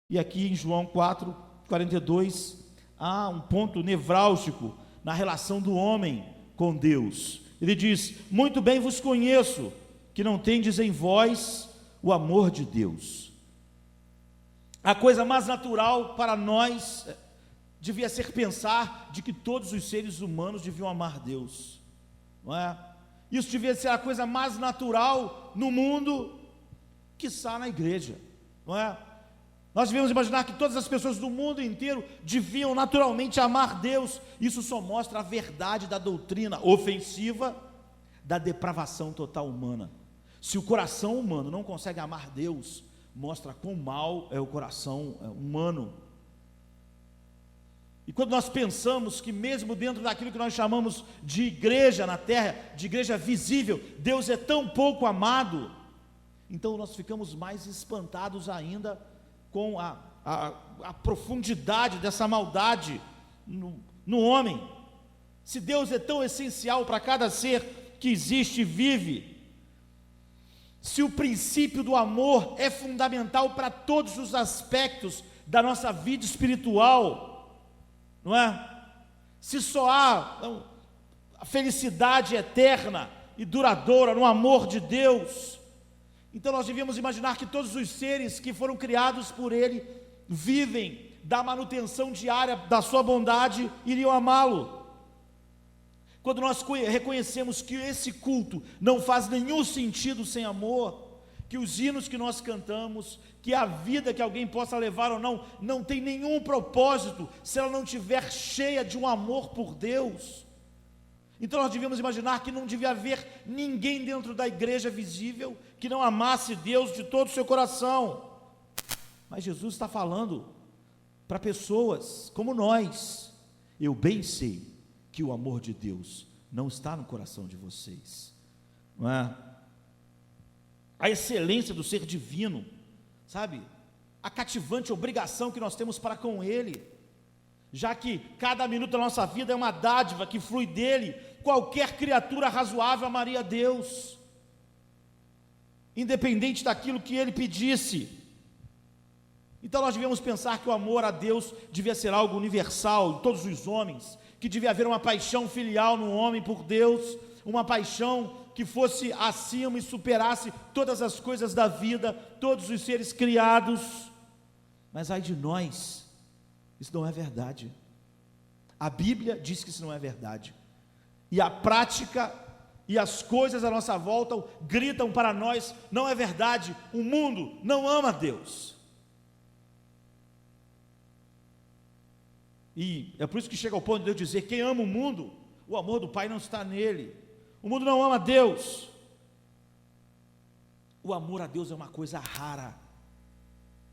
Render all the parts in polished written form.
E aqui em João 4:42, há um ponto nevrálgico na relação do homem com Deus. Ele diz: muito bem vos conheço, que não tendes em vós o amor de Deus. A coisa mais natural para nós devia ser pensar de que todos os seres humanos deviam amar Deus, não é? Isso devia ser a coisa mais natural no mundo, quiçá na igreja, não é? Nós devemos imaginar que todas as pessoas do mundo inteiro deviam naturalmente amar Deus. Isso só mostra a verdade da doutrina ofensiva da depravação total humana. Se o coração humano não consegue amar Deus, mostra quão mal é o coração humano. E quando nós pensamos que mesmo dentro daquilo que nós chamamos de igreja na terra, de igreja visível, Deus é tão pouco amado, então nós ficamos mais espantados ainda com a profundidade dessa maldade no homem. Se Deus é tão essencial para cada ser que existe e vive, se o princípio do amor é fundamental para todos os aspectos da nossa vida espiritual, não é? Se só há a felicidade eterna e duradoura no amor de Deus, então nós devíamos imaginar que todos os seres que foram criados por Ele vivem da manutenção diária da sua bondade, iriam amá-lo. Quando nós reconhecemos que esse culto não faz nenhum sentido sem amor, que os hinos que nós cantamos, que a vida que alguém possa levar ou não, não tem nenhum propósito se ela não estiver cheia de um amor por Deus, então nós devíamos imaginar que não devia haver ninguém dentro da igreja visível que não amasse Deus de todo o seu coração. Mas Jesus está falando para pessoas como nós. Eu bem sei que o amor de Deus não está no coração de vocês, não é? A excelência do ser divino, sabe? A cativante obrigação que nós temos para com Ele, já que cada minuto da nossa vida é uma dádiva que flui dele. Qualquer criatura razoável amaria a Deus, independente daquilo que Ele pedisse. Então nós devemos pensar que o amor a Deus devia ser algo universal em todos os homens, que devia haver uma paixão filial no homem por Deus, uma paixão que fosse acima e superasse todas as coisas da vida, todos os seres criados. Mas ai de nós, isso não é verdade. A Bíblia diz que isso não é verdade, e a prática e as coisas à nossa volta gritam para nós: não é verdade. O mundo não ama Deus, e é por isso que chega ao ponto de Deus dizer: quem ama o mundo, o amor do Pai não está nele. O mundo não ama Deus. O amor a Deus é uma coisa rara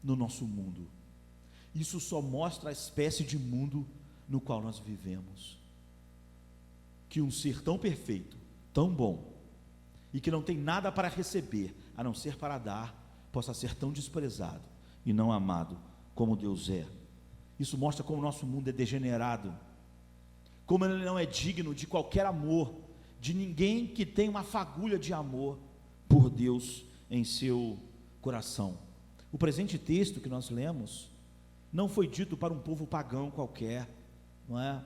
no nosso mundo. Isso só mostra a espécie de mundo no qual nós vivemos, que um ser tão perfeito, tão bom, e que não tem nada para receber, a não ser para dar, possa ser tão desprezado e não amado como Deus é. Isso mostra como o nosso mundo é degenerado, como ele não é digno de qualquer amor, de ninguém que tenha uma fagulha de amor por Deus em seu coração. O presente texto que nós lemos não foi dito para um povo pagão qualquer, não é?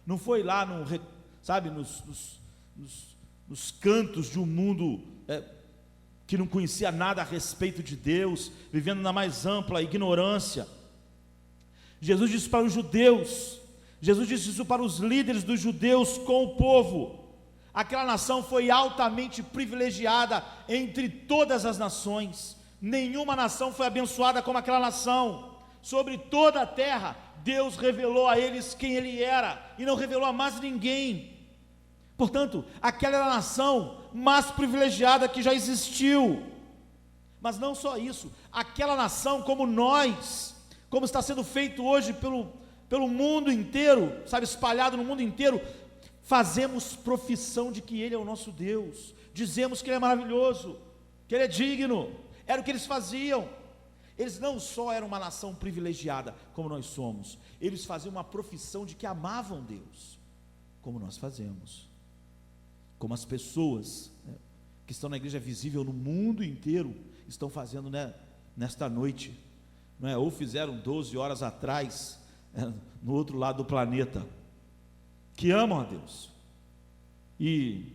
Não foi lá nos cantos de um mundo que não conhecia nada a respeito de Deus, vivendo na mais ampla ignorância. Jesus disse para os judeus, Jesus disse isso para os líderes dos judeus com o povo. Aquela nação foi altamente privilegiada entre todas as nações. Nenhuma nação foi abençoada como aquela nação. Sobre toda a terra, Deus revelou a eles quem Ele era, e não revelou a mais ninguém. Portanto, aquela era a nação mais privilegiada que já existiu. Mas não só isso, aquela nação como nós, como está sendo feito hoje pelo mundo inteiro, sabe, espalhado no mundo inteiro, fazemos profissão de que Ele é o nosso Deus, dizemos que Ele é maravilhoso, que Ele é digno. Era o que eles faziam. Eles não só eram uma nação privilegiada, como nós somos, eles faziam uma profissão de que amavam Deus, como nós fazemos, como as pessoas que estão na igreja visível no mundo inteiro estão fazendo, nesta noite, não é? Ou fizeram 12 horas atrás, no outro lado do planeta, que amam a Deus. E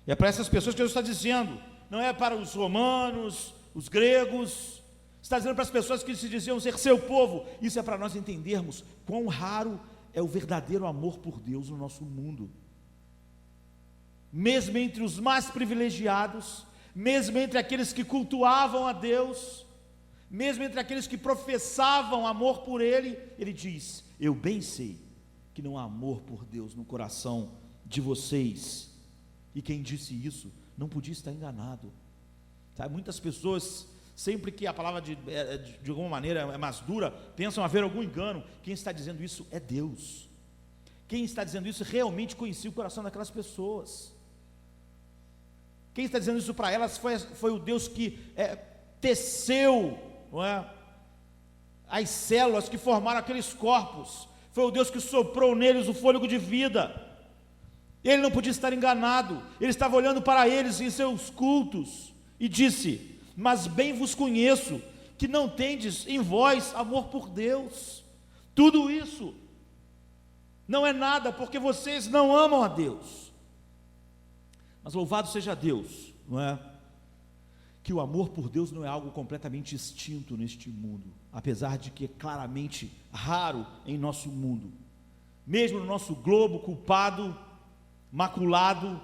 é para essas pessoas que Jesus está dizendo, não é para os romanos, os gregos, está dizendo para as pessoas que se diziam ser seu povo. Isso é para nós entendermos quão raro é o verdadeiro amor por Deus no nosso mundo. Mesmo entre os mais privilegiados, mesmo entre aqueles que cultuavam a Deus, mesmo entre aqueles que professavam amor por Ele, Ele diz: eu bem sei que não há amor por Deus no coração de vocês. E quem disse isso não podia estar enganado. Sabe, muitas pessoas, sempre que a palavra de alguma maneira é mais dura, pensam haver algum engano. Quem está dizendo isso é Deus. Quem está dizendo isso realmente conhecia o coração daquelas pessoas. Quem está dizendo isso para elas foi o Deus que teceu, não é, as células que formaram aqueles corpos. Foi o Deus que soprou neles o fôlego de vida. Ele não podia estar enganado. Ele estava olhando para eles em seus cultos e disse: mas bem vos conheço, que não tendes em vós amor por Deus. Tudo isso não é nada, porque vocês não amam a Deus. Mas louvado seja Deus, não é? Que o amor por Deus não é algo completamente extinto neste mundo, apesar de que é claramente raro em nosso mundo. Mesmo no nosso globo culpado, maculado,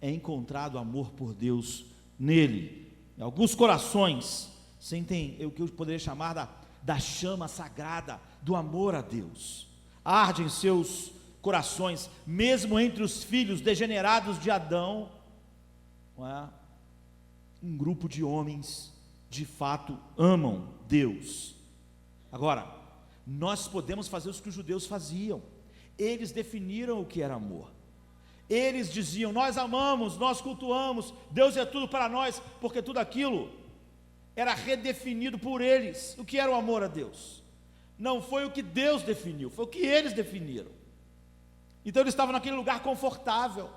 é encontrado amor por Deus nele. Em alguns corações sentem o que eu poderia chamar da chama sagrada do amor a Deus. Arde em seus corações, mesmo entre os filhos degenerados de Adão, não é? Um grupo de homens de fato amam Deus. Agora, nós podemos fazer o que os judeus faziam. Eles definiram o que era amor. Eles diziam: nós amamos, nós cultuamos, Deus é tudo para nós, porque tudo aquilo era redefinido por eles. O que era o amor a Deus? Não foi o que Deus definiu, foi o que eles definiram. Então eles estavam naquele lugar confortável,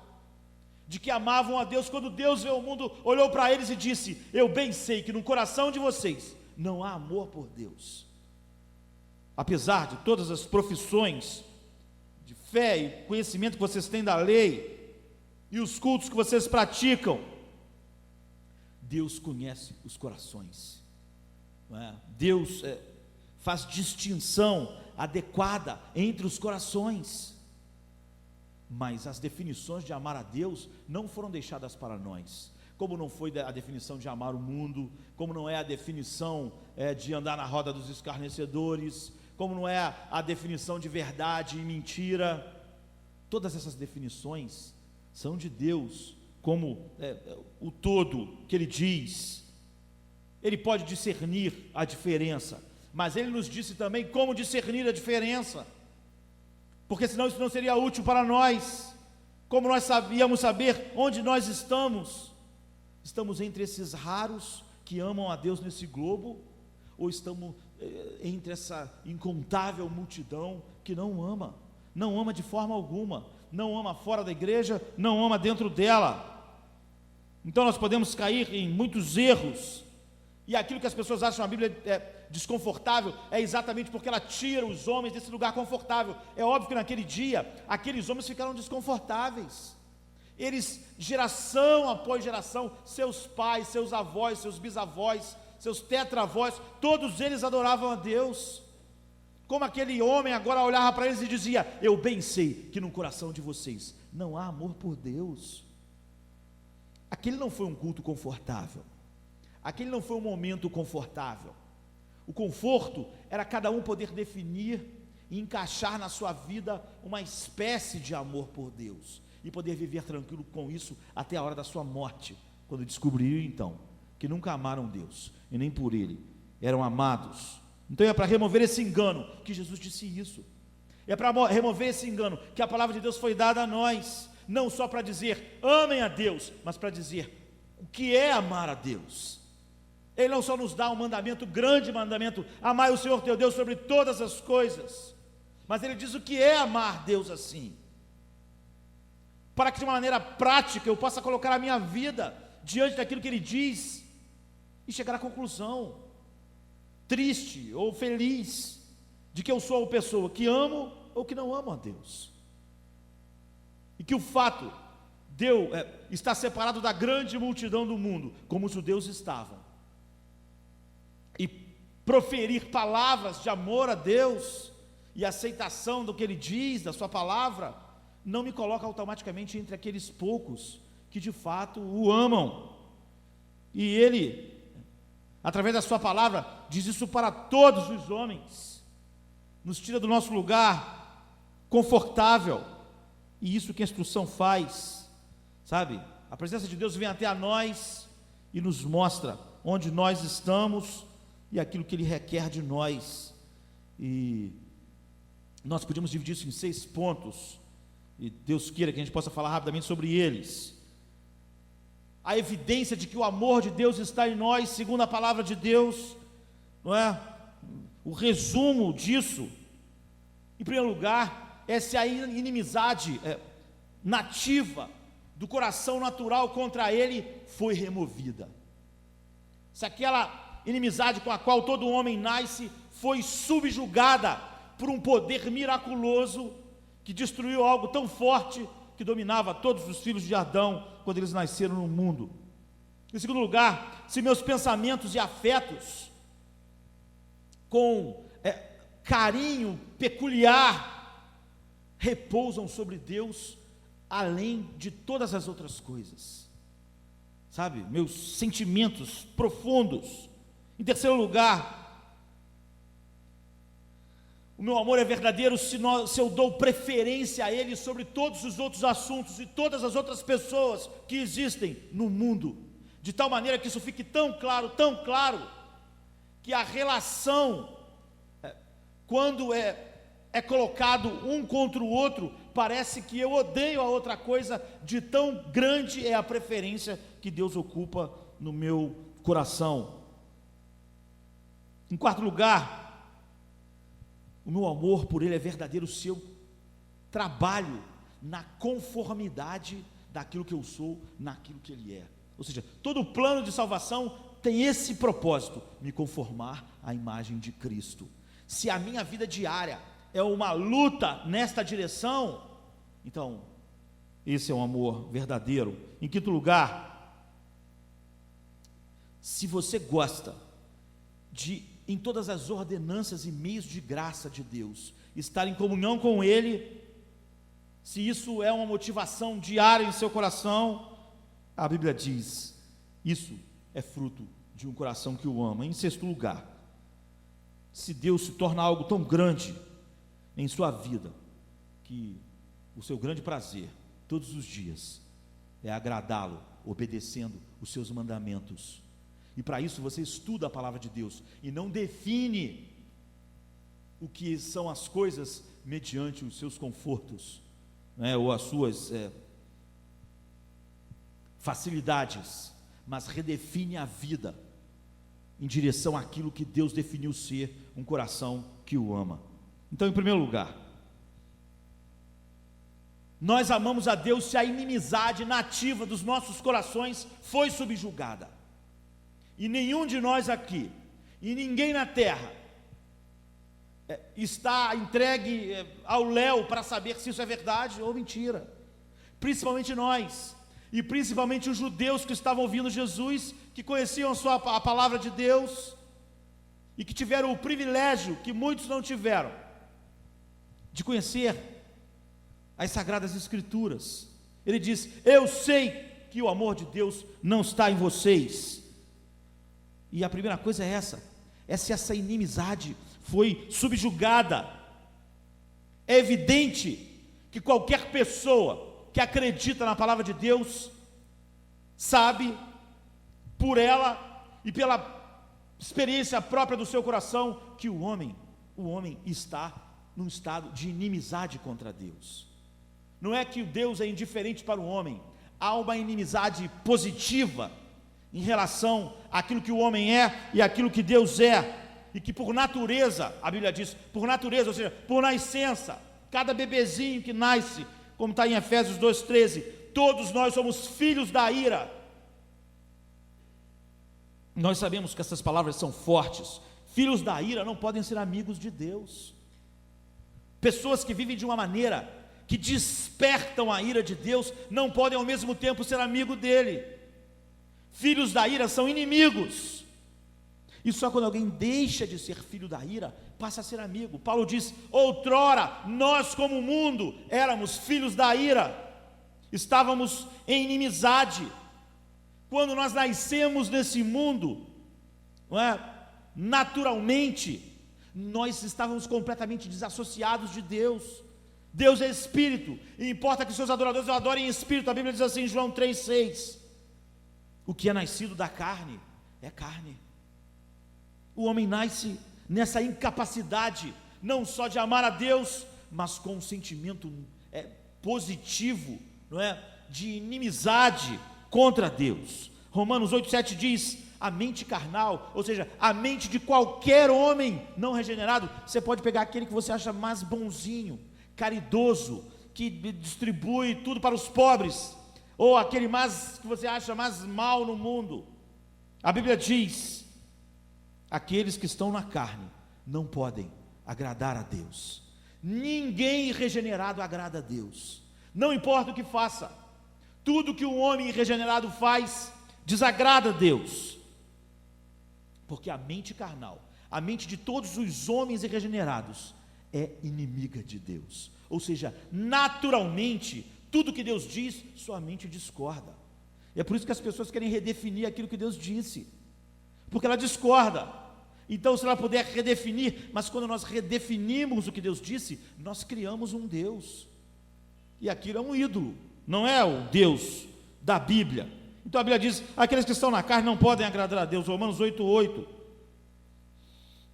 de que amavam a Deus, quando Deus veio ao mundo, olhou para eles e disse: eu bem sei que no coração de vocês não há amor por Deus. Apesar de todas as profissões de fé e conhecimento que vocês têm da lei, e os cultos que vocês praticam, Deus conhece os corações, não é? Deus faz distinção adequada entre os corações. Mas as definições de amar a Deus não foram deixadas para nós, como não foi a definição de amar o mundo, como não é a definição de andar na roda dos escarnecedores, como não é a definição de verdade e mentira. Todas essas definições são de Deus, como o todo que Ele diz. Ele pode discernir a diferença, mas Ele nos disse também como discernir a diferença, porque senão isso não seria útil para nós. Como nós sabíamos saber onde nós estamos? Estamos entre esses raros que amam a Deus nesse globo, ou estamos entre essa incontável multidão que não ama de forma alguma, não ama fora da igreja, não ama dentro dela? Então nós podemos cair em muitos erros, e aquilo que as pessoas acham a Bíblia desconfortável, é exatamente porque ela tira os homens desse lugar confortável. É óbvio que naquele dia, aqueles homens ficaram desconfortáveis. Eles, geração após geração, seus pais, seus avós, seus bisavós, seus tetravós, todos eles adoravam a Deus. Como aquele homem agora olhava para eles e dizia: eu bem sei que no coração de vocês não há amor por Deus. Aquele não foi um culto confortável, aquele não foi um momento confortável. O conforto era cada um poder definir e encaixar na sua vida uma espécie de amor por Deus, e poder viver tranquilo com isso até a hora da sua morte, quando descobriram então que nunca amaram Deus e nem por Ele eram amados. Então é para remover esse engano que Jesus disse isso. É para remover esse engano que a palavra de Deus foi dada a nós, não só para dizer amem a Deus, mas para dizer o que é amar a Deus. Ele não só nos dá um mandamento, grande mandamento: amai o Senhor teu Deus sobre todas as coisas, mas Ele diz o que é amar Deus assim, para que de uma maneira prática eu possa colocar a minha vida diante daquilo que Ele diz e chegar à conclusão. triste ou feliz de que eu sou uma pessoa que amo ou que não amo a Deus. E que o fato de eu estar separado da grande multidão do mundo, como os judeus estavam, e proferir palavras de amor a Deus e aceitação do que Ele diz, da sua palavra, não me coloca automaticamente entre aqueles poucos que de fato o amam. E Ele, através da sua palavra, diz isso para todos os homens, nos tira do nosso lugar confortável, e isso que a instrução faz, sabe? A presença de Deus vem até a nós e nos mostra onde nós estamos e aquilo que Ele requer de nós. E nós podemos dividir isso em 6 pontos, e Deus queira que a gente possa falar rapidamente sobre eles. A evidência de que o amor de Deus está em nós, segundo a palavra de Deus, não é? O resumo disso, em primeiro lugar, é se a inimizade nativa do coração natural contra Ele foi removida. Se aquela inimizade com a qual todo homem nasce foi subjugada por um poder miraculoso que destruiu algo tão forte que dominava todos os filhos de Adão quando eles nasceram no mundo. Em segundo lugar, se meus pensamentos e afetos com carinho peculiar repousam sobre Deus além de todas as outras coisas, sabe, meus sentimentos profundos. Em terceiro lugar, o meu amor é verdadeiro se eu dou preferência a Ele sobre todos os outros assuntos e todas as outras pessoas que existem no mundo, de tal maneira que isso fique tão claro, que a relação, quando é colocado um contra o outro, parece que eu odeio a outra coisa, de tão grande é a preferência que Deus ocupa no meu coração. Em quarto lugar, o meu amor por Ele é verdadeiro se eu trabalho na conformidade daquilo que eu sou, naquilo que Ele é. Ou seja, todo o plano de salvação tem esse propósito, me conformar à imagem de Cristo. Se a minha vida diária é uma luta nesta direção, então, esse é um amor verdadeiro. Em quinto lugar, se você gosta de, em todas as ordenanças e meios de graça de Deus, estar em comunhão com Ele, se isso é uma motivação diária em seu coração, a Bíblia diz, isso é fruto de um coração que o ama. Em sexto lugar, se Deus se torna algo tão grande em sua vida, que o seu grande prazer, todos os dias, é agradá-lo, obedecendo os seus mandamentos, e para isso você estuda a palavra de Deus, e não define o que são as coisas mediante os seus confortos, né, ou as suas facilidades, mas redefine a vida em direção àquilo que Deus definiu ser um coração que o ama. Então, em primeiro lugar, nós amamos a Deus se a inimizade nativa dos nossos corações foi subjugada. E nenhum de nós aqui, e ninguém na terra, está entregue ao léu para saber se isso é verdade ou mentira. Principalmente nós, e principalmente os judeus que estavam ouvindo Jesus, que conheciam a palavra de Deus, e que tiveram o privilégio, que muitos não tiveram, de conhecer as Sagradas Escrituras. Ele diz, eu sei que o amor de Deus não está em vocês. E a primeira coisa é se essa inimizade foi subjugada. É evidente que qualquer pessoa que acredita na palavra de Deus, sabe, por ela e pela experiência própria do seu coração, que o homem está num estado de inimizade contra Deus. Não é que o Deus é indiferente para o homem, há uma inimizade positiva em relação àquilo que o homem é e àquilo que Deus é, e que por natureza, a Bíblia diz, por natureza, ou seja, por nascença, cada bebezinho que nasce, como está em Efésios 2,13, todos nós somos filhos da ira. Nós sabemos que essas palavras são fortes, Filhos da ira não podem ser amigos de Deus. Pessoas que vivem de uma maneira que despertam a ira de Deus não podem ao mesmo tempo ser amigo dele. Filhos da ira são inimigos. E só quando alguém deixa de ser filho da ira, passa a ser amigo. Paulo diz: outrora, nós como mundo, éramos filhos da ira, estávamos em inimizade. Quando nós nascemos nesse mundo, não é? Naturalmente, nós estávamos completamente desassociados de Deus. Deus é Espírito, e importa que seus adoradores o adorem em Espírito. A Bíblia diz assim em João 3,6: o que é nascido da carne, é carne. O homem nasce nessa incapacidade, não só de amar a Deus, mas com um sentimento positivo, não é? De inimizade contra Deus. Romanos 8,7 diz: a mente carnal, ou seja, a mente de qualquer homem não regenerado. Você pode pegar aquele que você acha mais bonzinho, caridoso, que distribui tudo para os pobres, ou aquele mais que você acha mais mal no mundo. A Bíblia diz: aqueles que estão na carne não podem agradar a Deus. Ninguém regenerado agrada a Deus, não importa o que faça. Tudo que um homem regenerado faz desagrada a Deus, porque a mente carnal, a mente de todos os homens regenerados, é inimiga de Deus. Ou seja, naturalmente, tudo que Deus diz, sua mente discorda. E é por isso que as pessoas querem redefinir aquilo que Deus disse, porque ela discorda. Então, se ela puder redefinir, mas quando nós redefinimos o que Deus disse, nós criamos um Deus, e aquilo é um ídolo, não é o Deus da Bíblia. Então a Bíblia diz: aqueles que estão na carne não podem agradar a Deus. Romanos 8,8.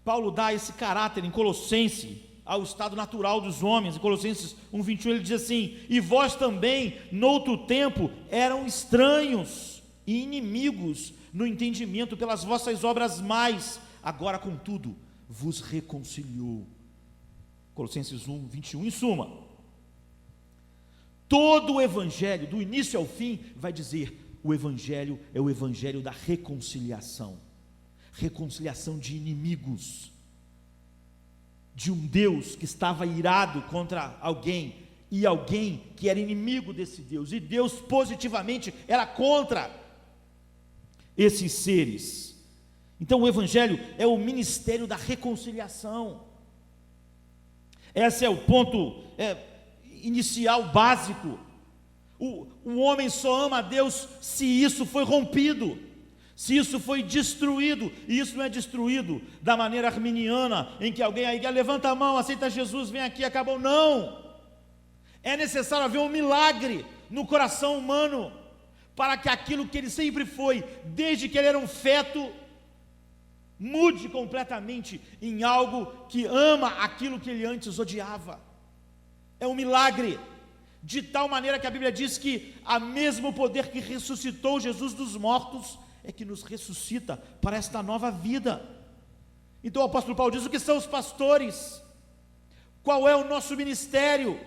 Paulo dá esse caráter em Colossenses ao estado natural dos homens. Em Colossenses 1,21 ele diz assim: e vós também, noutro tempo, eram estranhos e inimigos no entendimento pelas vossas obras mais, agora contudo vos reconciliou. Colossenses 1,21. Em suma, todo o evangelho, do início ao fim, vai dizer: o evangelho é o evangelho da reconciliação, reconciliação de inimigos, de um Deus que estava irado contra alguém, e alguém que era inimigo desse Deus, e Deus positivamente era contra esses seres. Então o evangelho é o ministério da reconciliação. Esse é o ponto inicial, básico. O homem só ama a Deus se isso foi rompido, se isso foi destruído. E isso não é destruído da maneira arminiana, em que alguém aí levanta a mão, aceita Jesus, vem aqui, acabou. Não, é necessário haver um milagre no coração humano, para que aquilo que ele sempre foi, desde que ele era um feto, mude completamente em algo que ama aquilo que ele antes odiava. É um milagre, de tal maneira que a Bíblia diz que a mesmo poder que ressuscitou Jesus dos mortos, é que nos ressuscita para esta nova vida. Então o apóstolo Paulo diz: o que são os pastores? Qual é o nosso ministério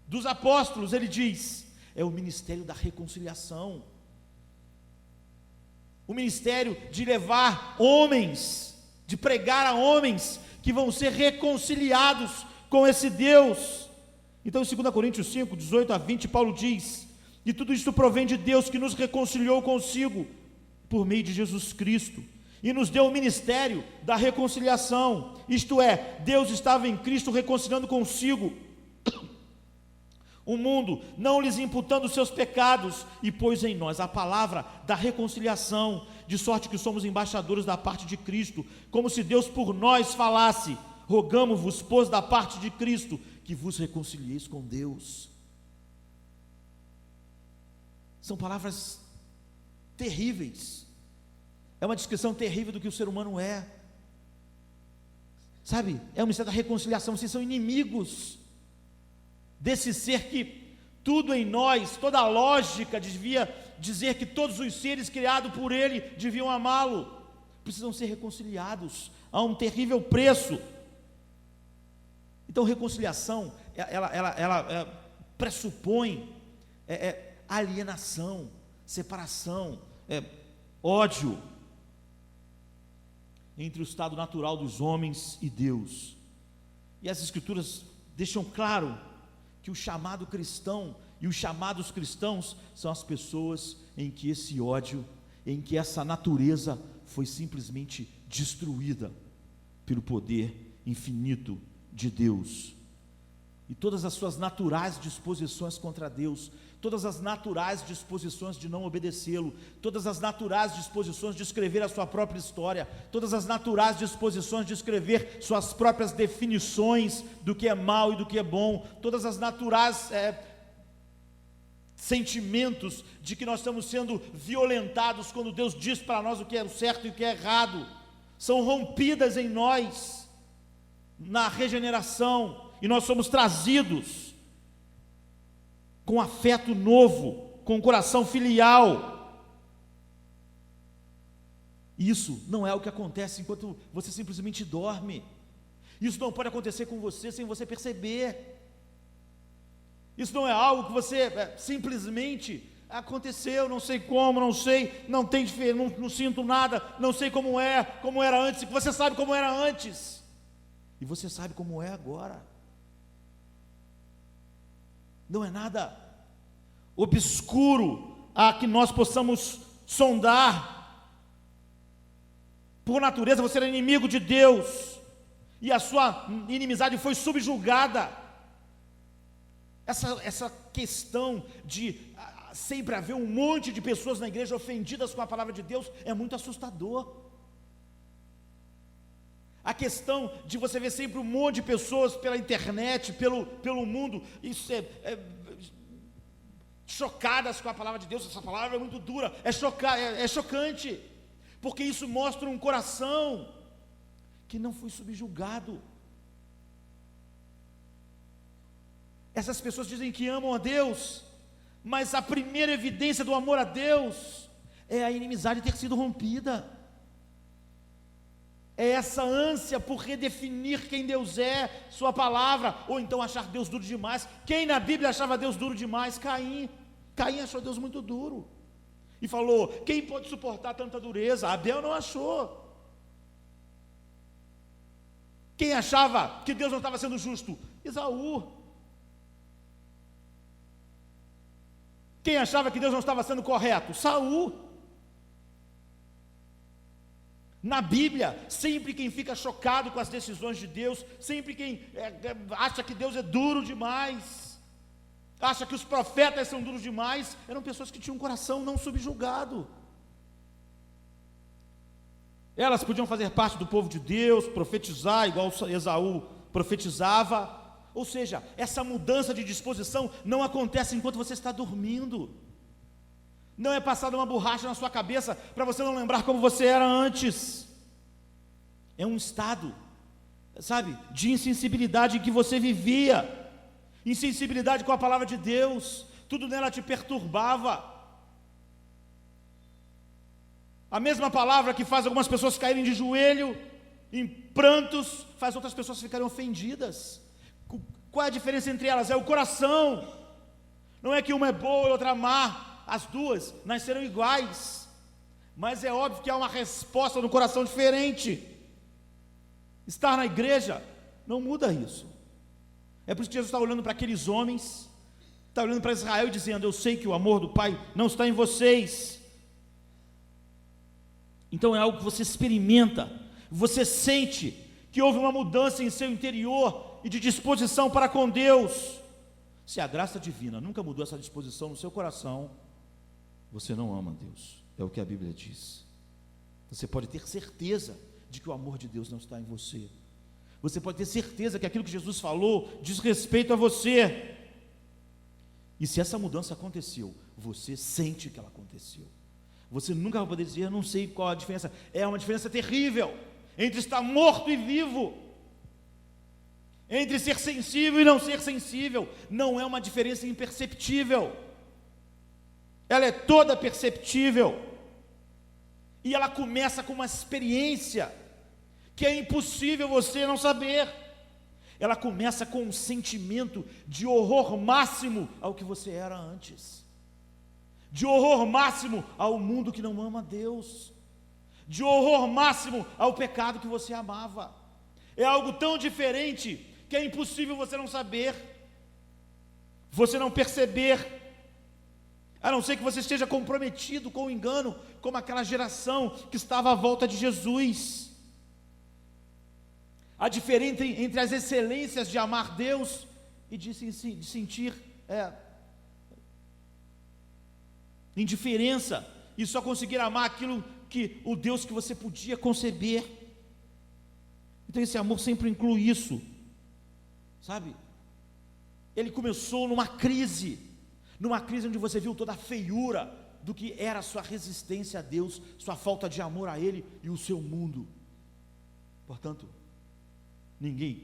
dos apóstolos? Ele diz: é o ministério da reconciliação, o ministério de levar homens, de pregar a homens que vão ser reconciliados com esse Deus. Então em 2 Coríntios 5, 18 a 20, Paulo diz: e tudo isso provém de Deus, que nos reconciliou consigo por meio de Jesus Cristo, e nos deu o ministério da reconciliação. Isto é, Deus estava em Cristo reconciliando consigo o mundo, não lhes imputando os seus pecados, e pôs em nós a palavra da reconciliação, de sorte que somos embaixadores da parte de Cristo, como se Deus por nós falasse. Rogamo-vos, pois, da parte de Cristo, que vos reconcilieis com Deus. São palavras terríveis, é uma descrição terrível do que o ser humano é, sabe? É o mistério da reconciliação. Vocês são inimigos desse ser que tudo em nós, toda a lógica devia dizer que todos os seres criados por ele deviam amá-lo, precisam ser reconciliados a um terrível preço. Então reconciliação, ela pressupõe alienação, separação, ódio. entre o estado natural dos homens e Deus. E as Escrituras deixam claro que o chamado cristão e os chamados cristãos são as pessoas em que esse ódio, em que essa natureza foi simplesmente destruída pelo poder infinito de Deus. E todas as suas naturais disposições contra Deus, todas as naturais disposições de não obedecê-lo, todas as naturais disposições de escrever a sua própria história, todas as naturais disposições de escrever suas próprias definições do que é mal e do que é bom, todas as naturais sentimentos de que nós estamos sendo violentados quando Deus diz para nós o que é o certo e o que é errado, são rompidas em nós, na regeneração, e nós somos trazidos com afeto novo, com coração filial. Isso não é o que acontece enquanto você simplesmente dorme. Isso não pode acontecer com você sem você perceber. Isso não é algo que você simplesmente aconteceu, não sei como, não sei, não tem diferença, não sinto nada, não sei como era antes. Você sabe como era antes, e você sabe como é agora. Não é nada obscuro a que nós possamos sondar. Por natureza você era inimigo de Deus, e a sua inimizade foi subjugada. Essa questão de sempre haver um monte de pessoas na igreja ofendidas com a palavra de Deus é muito assustador. A questão de você ver sempre um monte de pessoas pela internet, pelo mundo, isso chocadas com a palavra de Deus. Essa palavra é muito dura, é chocante, porque isso mostra um coração que não foi subjugado. Essas pessoas dizem que amam a Deus, mas a primeira evidência do amor a Deus é a inimizade ter sido rompida. É essa ânsia por redefinir quem Deus é, sua palavra, ou então achar Deus duro demais. Quem na Bíblia achava Deus duro demais? Caim. Caim achou Deus muito duro e falou: quem pode suportar tanta dureza? Abel não achou. Quem achava que Deus não estava sendo justo? Esaú. Quem achava que Deus não estava sendo correto? Saul. Na Bíblia, sempre quem fica chocado com as decisões de Deus, sempre quem acha que Deus é duro demais, acha que os profetas são duros demais, eram pessoas que tinham um coração não subjugado. Elas podiam fazer parte do povo de Deus, profetizar igual Esaú profetizava. Ou seja, essa mudança de disposição não acontece enquanto você está dormindo. Não é passada uma borracha na sua cabeça para você não lembrar como você era antes. É um estado, sabe, de insensibilidade em que você vivia. Insensibilidade com a palavra de Deus. Tudo nela te perturbava. A mesma palavra que faz algumas pessoas caírem de joelho em prantos, faz outras pessoas ficarem ofendidas. Qual é a diferença entre elas? É o coração. Não é que uma é boa e outra má. As duas nasceram iguais, mas é óbvio que há uma resposta no coração diferente. Estar na igreja não muda isso. É por isso que Jesus está olhando para aqueles homens, está olhando para Israel e dizendo: eu sei que o amor do Pai não está em vocês. Então é algo que você experimenta, você sente que houve uma mudança em seu interior e de disposição para com Deus. Se a graça divina nunca mudou essa disposição no seu coração, você não ama Deus, é o que a Bíblia diz. Você pode ter certeza de que o amor de Deus não está em você. Você pode ter certeza que aquilo que Jesus falou diz respeito a você. E se essa mudança aconteceu, você sente que ela aconteceu. Você nunca vai poder dizer: eu não sei qual a diferença. É uma diferença terrível entre estar morto e vivo, entre ser sensível e não ser sensível. Não é uma diferença imperceptível, ela é toda perceptível, e ela começa com uma experiência que é impossível você não saber. Ela começa com um sentimento de horror máximo ao que você era antes, de horror máximo ao mundo que não ama Deus, de horror máximo ao pecado que você amava. É algo tão diferente que é impossível você não saber, você não perceber, a não ser que você esteja comprometido com o engano, como aquela geração que estava à volta de Jesus. A diferença entre as excelências de amar Deus e de sentir indiferença, e só conseguir amar aquilo que o Deus que você podia conceber. Então esse amor sempre inclui isso, sabe? Ele começou numa crise onde você viu toda a feiura do que era a sua resistência a Deus, sua falta de amor a Ele e o seu mundo. Portanto, ninguém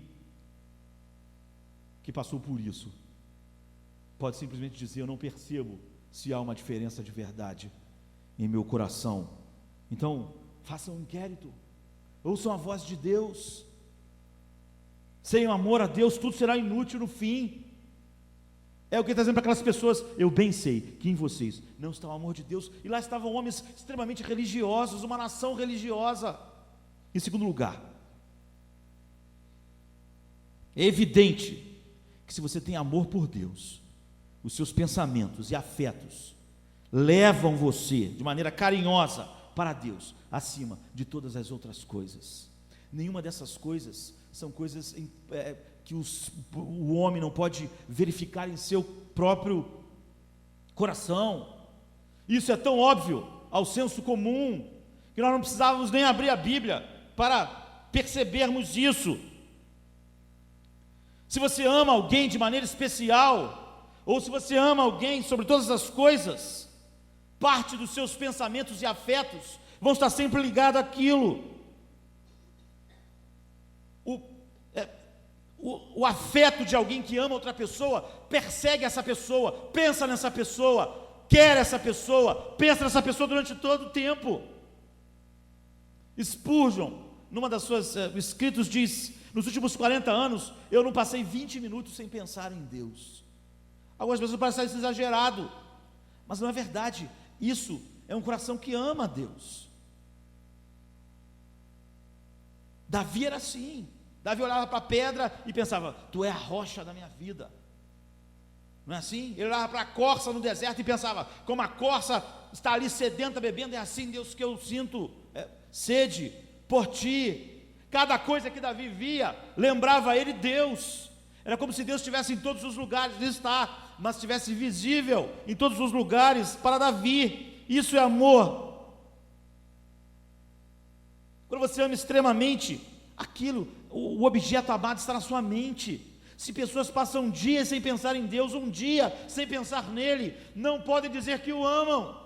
que passou por isso pode simplesmente dizer: eu não percebo se há uma diferença de verdade em meu coração. Então, façam um inquérito, ouçam a voz de Deus. Sem o amor a Deus, tudo será inútil no fim. É o que ele está dizendo para aquelas pessoas: eu bem sei que em vocês não está o amor de Deus. E lá estavam homens extremamente religiosos, uma nação religiosa. Em segundo lugar, é evidente que se você tem amor por Deus, os seus pensamentos e afetos levam você de maneira carinhosa para Deus, acima de todas as outras coisas. Nenhuma dessas coisas são coisas que o homem não pode verificar em seu próprio coração. Isso é tão óbvio ao senso comum, que nós não precisávamos nem abrir a Bíblia para percebermos isso. Se você ama alguém de maneira especial, ou se você ama alguém sobre todas as coisas, parte dos seus pensamentos e afetos vão estar sempre ligados àquilo. O afeto de alguém que ama outra pessoa persegue essa pessoa, pensa nessa pessoa, quer essa pessoa, pensa nessa pessoa durante todo o tempo. Spurgeon, numa das suas escritos, diz: nos últimos 40 anos eu não passei 20 minutos sem pensar em Deus. Algumas pessoas parecem exagerado, mas não é verdade. Isso é um coração que ama a Deus. Davi era assim. Davi olhava para a pedra e pensava: tu é a rocha da minha vida. Não é assim? Ele olhava para a corça no deserto e pensava: como a corça está ali sedenta bebendo, é assim, Deus, que eu sinto sede por ti. Cada coisa que Davi via lembrava ele Deus. Era como se Deus estivesse em todos os lugares. Ele está, mas estivesse visível em todos os lugares para Davi. Isso é amor. Quando você ama extremamente aquilo, o objeto amado está na sua mente. Se pessoas passam dias sem pensar em Deus, um dia sem pensar nele, não podem dizer que o amam,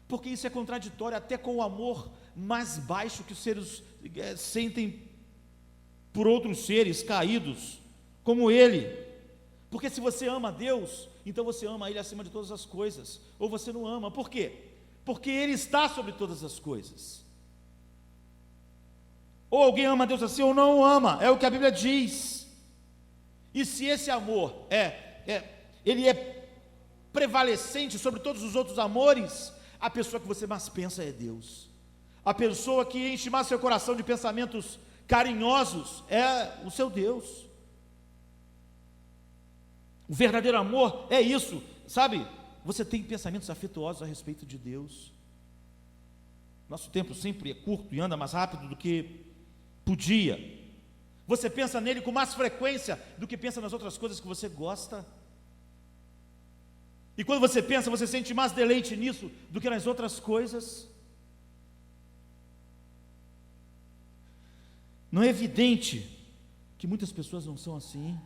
porque isso é contraditório até com o amor mais baixo que os seres sentem por outros seres caídos como ele. Porque se você ama a Deus, então você ama Ele acima de todas as coisas. Ou você não ama. Por quê? Porque Ele está sobre todas as coisas. Ou alguém ama a Deus assim ou não o ama, é o que a Bíblia diz. E se esse amor ele é prevalecente sobre todos os outros amores, a pessoa que você mais pensa é Deus. A pessoa que enche mais seu coração de pensamentos carinhosos é o seu Deus. O verdadeiro amor é isso, sabe? Você tem pensamentos afetuosos a respeito de Deus. Nosso tempo sempre é curto e anda mais rápido do que podia. Você pensa nele com mais frequência do que pensa nas outras coisas que você gosta. E quando você pensa, você sente mais deleite nisso do que nas outras coisas. Não é evidente que muitas pessoas não são assim?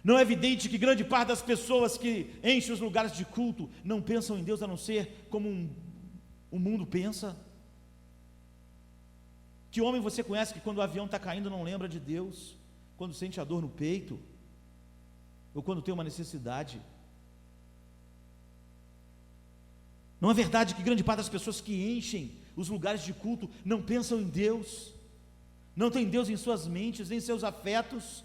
Não é evidente que grande parte das pessoas que enchem os lugares de culto não pensam em Deus a não ser como o mundo pensa? Que homem você conhece que quando o avião está caindo não lembra de Deus? Quando sente a dor no peito? Ou quando tem uma necessidade? Não é verdade que grande parte das pessoas que enchem os lugares de culto não pensam em Deus? Não tem Deus em suas mentes, nem em seus afetos?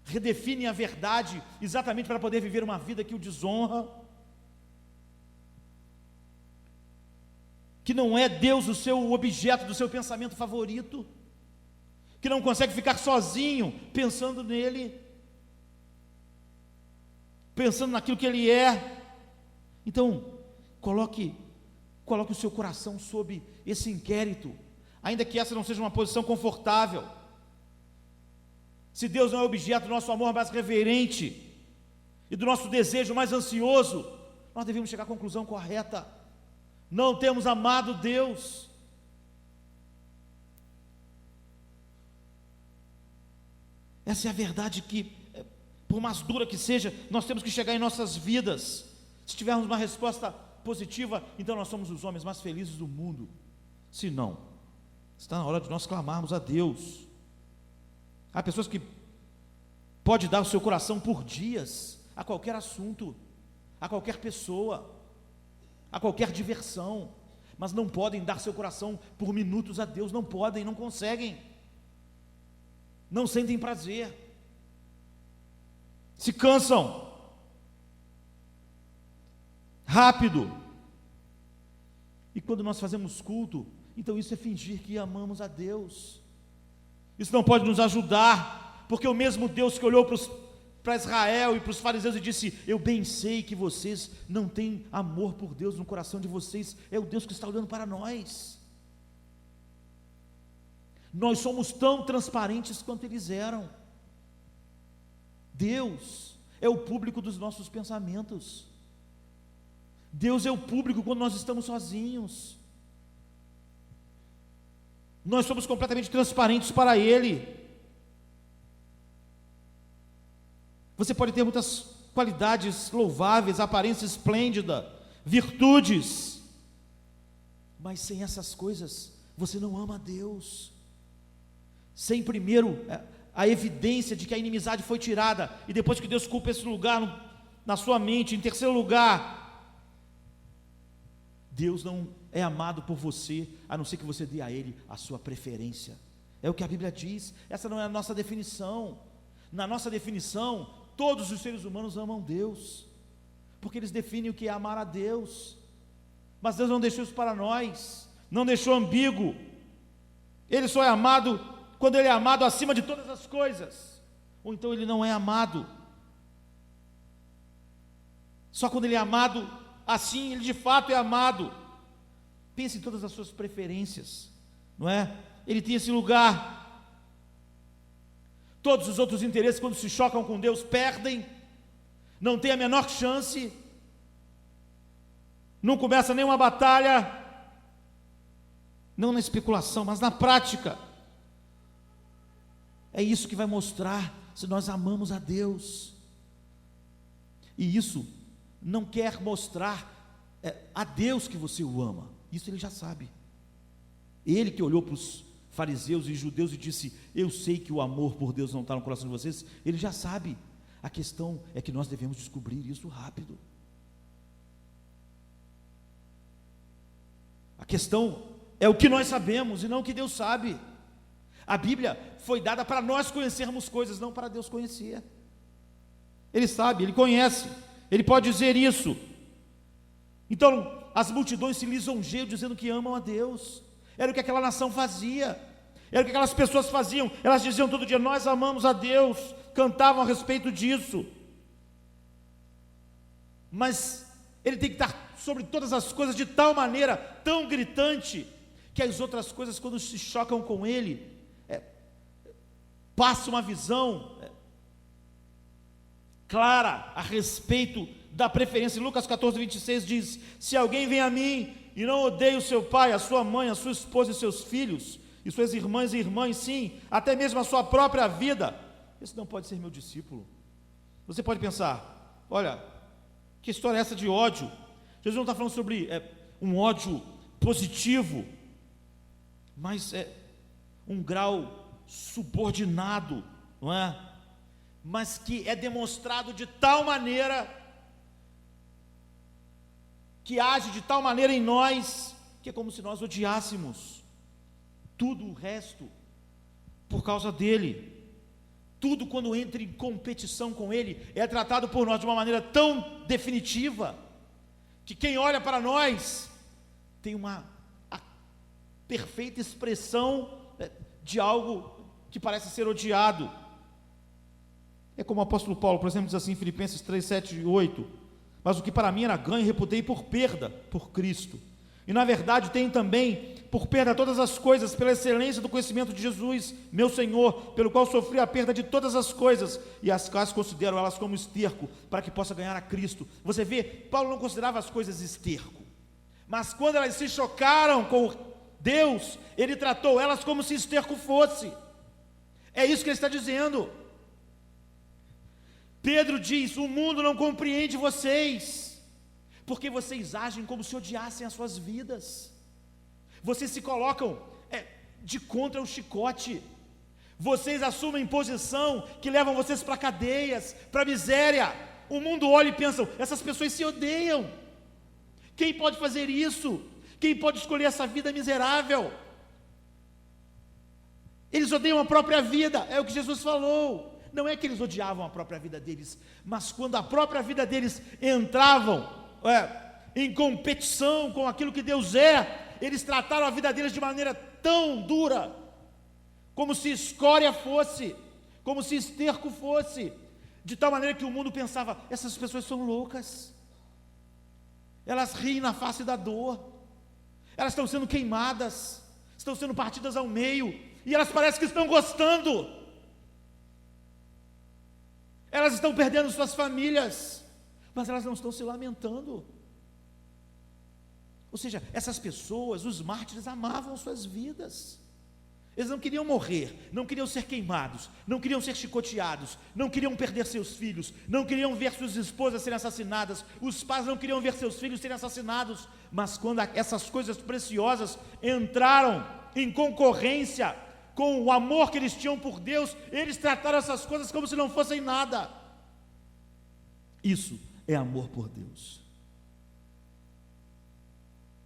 Redefinem a verdade exatamente para poder viver uma vida que o desonra? que não é Deus o seu objeto do seu pensamento favorito, que não consegue ficar sozinho pensando nele, pensando naquilo que ele é. Então, coloque o seu coração sob esse inquérito, ainda que essa não seja uma posição confortável. Se Deus não é objeto do nosso amor mais reverente e do nosso desejo mais ansioso, nós devemos chegar à conclusão correta: não temos amado Deus. Essa é a verdade que, por mais dura que seja, nós temos que chegar em nossas vidas. Se tivermos uma resposta positiva, então nós somos os homens mais felizes do mundo. Se não, está na hora de nós clamarmos a Deus. Há pessoas que podem dar o seu coração por dias a qualquer assunto, a qualquer pessoa, a qualquer diversão, mas não podem dar seu coração por minutos a Deus. Não podem, não conseguem, não sentem prazer, se cansam rápido. E quando nós fazemos culto, então isso é fingir que amamos a Deus. Isso não pode nos ajudar, porque o mesmo Deus que olhou para Israel e para os fariseus e disse: eu bem sei que vocês não têm amor por Deus no coração de vocês, é o Deus que está olhando para nós. Nós somos tão transparentes quanto eles eram. Deus é o público dos nossos pensamentos. Deus é o público quando nós estamos sozinhos. Nós somos completamente transparentes para Ele. Você pode ter muitas qualidades louváveis, aparência esplêndida, virtudes, mas sem essas coisas você não ama a Deus. Sem primeiro a evidência de que a inimizade foi tirada, e depois que Deus culpa esse lugar na sua mente. Em terceiro lugar, Deus não é amado por você, a não ser que você dê a Ele a sua preferência. É o que a Bíblia diz. Essa não é a nossa definição. Na nossa definição, todos os seres humanos amam Deus, porque eles definem o que é amar a Deus. Mas Deus não deixou isso para nós, não deixou ambíguo. Ele só é amado quando Ele é amado acima de todas as coisas, ou então Ele não é amado. Só quando Ele é amado assim, Ele de fato é amado. Pense em todas as suas preferências, não é? Ele tem esse lugar. Todos os outros interesses, quando se chocam com Deus, perdem, não tem a menor chance, não começa nenhuma batalha, não na especulação, mas na prática. É isso que vai mostrar se nós amamos a Deus. E isso não quer mostrar a Deus que você o ama. Isso Ele já sabe. Ele que olhou para os fariseus e judeus e disse: eu sei que o amor por Deus não está no coração de vocês. Ele já sabe. A questão é que nós devemos descobrir isso rápido. A questão é o que nós sabemos e não o que Deus sabe. A Bíblia foi dada para nós conhecermos coisas, não para Deus conhecer. Ele sabe, Ele conhece, Ele pode dizer isso. Então, as multidões se lisonjeiam dizendo que amam a Deus. Era o que aquela nação fazia, era o que aquelas pessoas faziam. Elas diziam todo dia: nós amamos a Deus, cantavam a respeito disso. Mas Ele tem que estar sobre todas as coisas de tal maneira, tão gritante, que as outras coisas, quando se chocam com Ele, passa uma visão clara a respeito da preferência. Em Lucas 14:26 diz: se alguém vem a mim e não odeia o seu pai, a sua mãe, a sua esposa e seus filhos, e suas irmãs e irmãs, sim, até mesmo a sua própria vida, esse não pode ser meu discípulo. Você pode pensar: olha, que história é essa de ódio? Jesus não está falando sobre um ódio positivo, mas um grau subordinado, não é? Mas que é demonstrado de tal maneira, que age de tal maneira em nós, que é como se nós odiássemos tudo o resto por causa dele. Tudo, quando entra em competição com ele, é tratado por nós de uma maneira tão definitiva, que quem olha para nós tem uma perfeita expressão de algo que parece ser odiado. É como o apóstolo Paulo, por exemplo, diz assim em Filipenses 3, 7 e 8: mas o que para mim era ganho, reputei por perda, por Cristo. E na verdade tenho também por perda todas as coisas, pela excelência do conhecimento de Jesus, meu Senhor, pelo qual sofri a perda de todas as coisas, e as quais considero elas como esterco, para que possa ganhar a Cristo. Você vê, Paulo não considerava as coisas esterco, mas quando elas se chocaram com Deus, ele tratou elas como se esterco fosse. É isso que ele está dizendo. Pedro diz: o mundo não compreende vocês, porque vocês agem como se odiassem as suas vidas. Vocês se colocam de contra o chicote. Vocês assumem posição que levam vocês para cadeias, para miséria. O mundo olha e pensa: essas pessoas se odeiam. Quem pode fazer isso? Quem pode escolher essa vida miserável? Eles odeiam a própria vida, é o que Jesus falou. Não é que eles odiavam a própria vida deles, mas quando a própria vida deles entravam em competição com aquilo que Deus é, eles trataram a vida deles de maneira tão dura, como se escória fosse, como se esterco fosse, de tal maneira que o mundo pensava: essas pessoas são loucas, elas riem na face da dor, elas estão sendo queimadas, estão sendo partidas ao meio, e elas parecem que estão gostando. Elas estão perdendo suas famílias, mas elas não estão se lamentando. Ou seja, essas pessoas, os mártires, amavam suas vidas. Eles não queriam morrer, não queriam ser queimados, não queriam ser chicoteados, não queriam perder seus filhos, não queriam ver suas esposas serem assassinadas, os pais não queriam ver seus filhos serem assassinados. Mas quando essas coisas preciosas entraram em concorrência com o amor que eles tinham por Deus, eles trataram essas coisas como se não fossem nada. Isso é amor por Deus.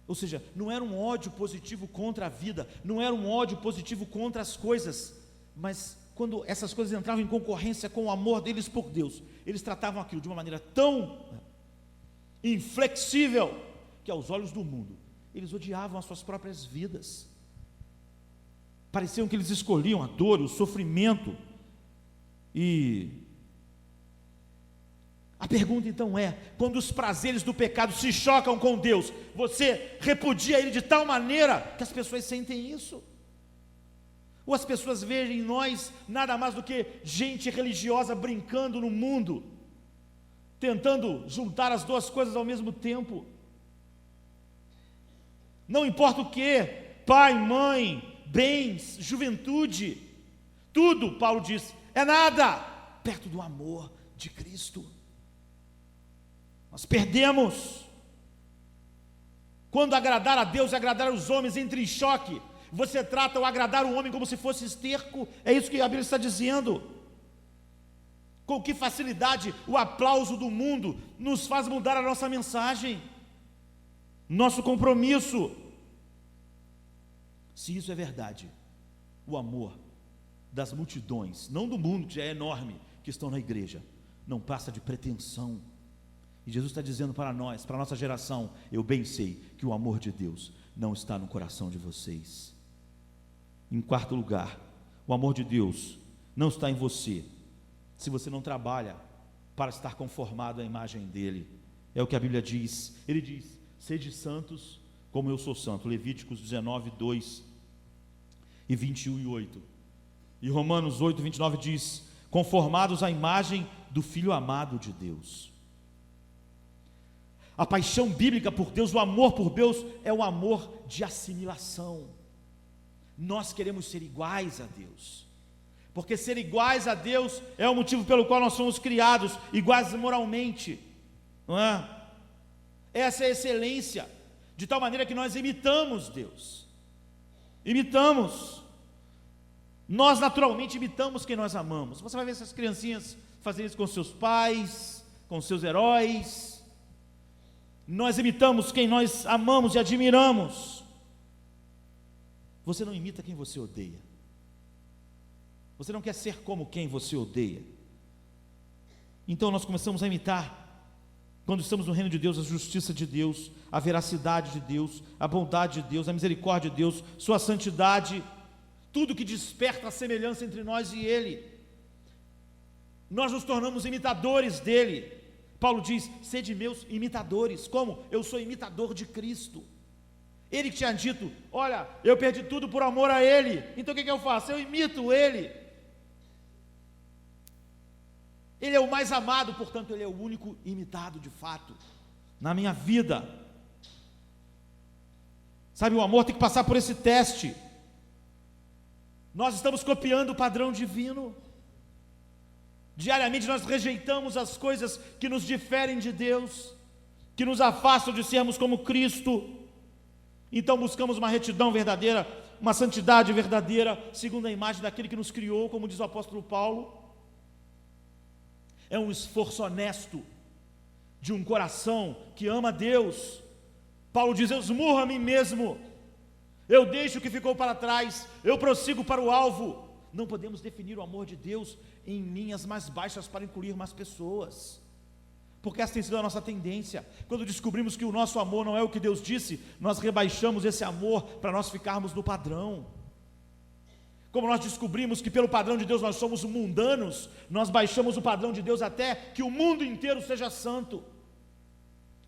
Ou seja, não era um ódio positivo contra a vida, não era um ódio positivo contra as coisas, mas quando essas coisas entravam em concorrência com o amor deles por Deus, eles tratavam aquilo de uma maneira tão inflexível, que aos olhos do mundo, eles odiavam as suas próprias vidas. Pareciam que eles escolhiam a dor, o sofrimento. E a pergunta então é: quando os prazeres do pecado se chocam com Deus, você repudia ele de tal maneira que as pessoas sentem isso? Ou as pessoas veem em nós nada mais do que gente religiosa brincando no mundo, tentando juntar as duas coisas ao mesmo tempo? Não importa o que, pai, mãe, bens, juventude, tudo, Paulo diz, é nada perto do amor de Cristo. Nós perdemos. Quando agradar a Deus e agradar os homens entra em choque, você trata o agradar o homem como se fosse esterco. É isso que a Bíblia está dizendo. Com que facilidade o aplauso do mundo nos faz mudar a nossa mensagem, nosso compromisso. Se isso é verdade, o amor das multidões, não do mundo que já é enorme, que estão na igreja, não passa de pretensão. E Jesus está dizendo para nós, para a nossa geração: eu bem sei que o amor de Deus não está no coração de vocês. Em quarto lugar, o amor de Deus não está em você, se você não trabalha para estar conformado à imagem dele. É o que a Bíblia diz. Ele diz: sede santos como eu sou santo. Levíticos 19, 2 e 21 e 8. E Romanos 8, 29 diz: conformados à imagem do Filho amado de Deus. A paixão bíblica por Deus, o amor por Deus, é o amor de assimilação. Nós queremos ser iguais a Deus, porque ser iguais a Deus é o motivo pelo qual nós somos criados, iguais moralmente, não é? Essa é a excelência, de tal maneira que nós imitamos Deus, nós naturalmente imitamos quem nós amamos. Você vai ver essas criancinhas fazerem isso com seus pais, com seus heróis. Nós imitamos quem nós amamos e admiramos. Você não imita quem você odeia. Você não quer ser como quem você odeia. Então nós começamos a imitar Quando estamos no reino de Deus, a justiça de Deus, a veracidade de Deus, a bondade de Deus, a misericórdia de Deus, sua santidade, tudo que desperta a semelhança entre nós e Ele, nós nos tornamos imitadores dEle. Paulo diz: sede meus imitadores. Como? Eu sou imitador de Cristo. Ele que tinha dito: olha, eu perdi tudo por amor a Ele, então o que eu faço? Eu imito Ele. Ele é o mais amado, portanto Ele é o único imitado de fato na minha vida. Sabe, o amor tem que passar por esse teste. Nós estamos copiando o padrão divino. Diariamente nós rejeitamos as coisas que nos diferem de Deus, que nos afastam de sermos como Cristo. Então buscamos uma retidão verdadeira, uma santidade verdadeira, segundo a imagem daquele que nos criou, como diz o apóstolo Paulo. É um esforço honesto, de um coração que ama Deus. Paulo diz: eu esmurro a mim mesmo, eu deixo o que ficou para trás, eu prossigo para o alvo. Não podemos definir o amor de Deus em linhas mais baixas para incluir mais pessoas, porque essa tem sido a nossa tendência. Quando descobrimos que o nosso amor não é o que Deus disse, nós rebaixamos esse amor para nós ficarmos no padrão. Como nós descobrimos que pelo padrão de Deus nós somos mundanos, nós baixamos o padrão de Deus até que o mundo inteiro seja santo,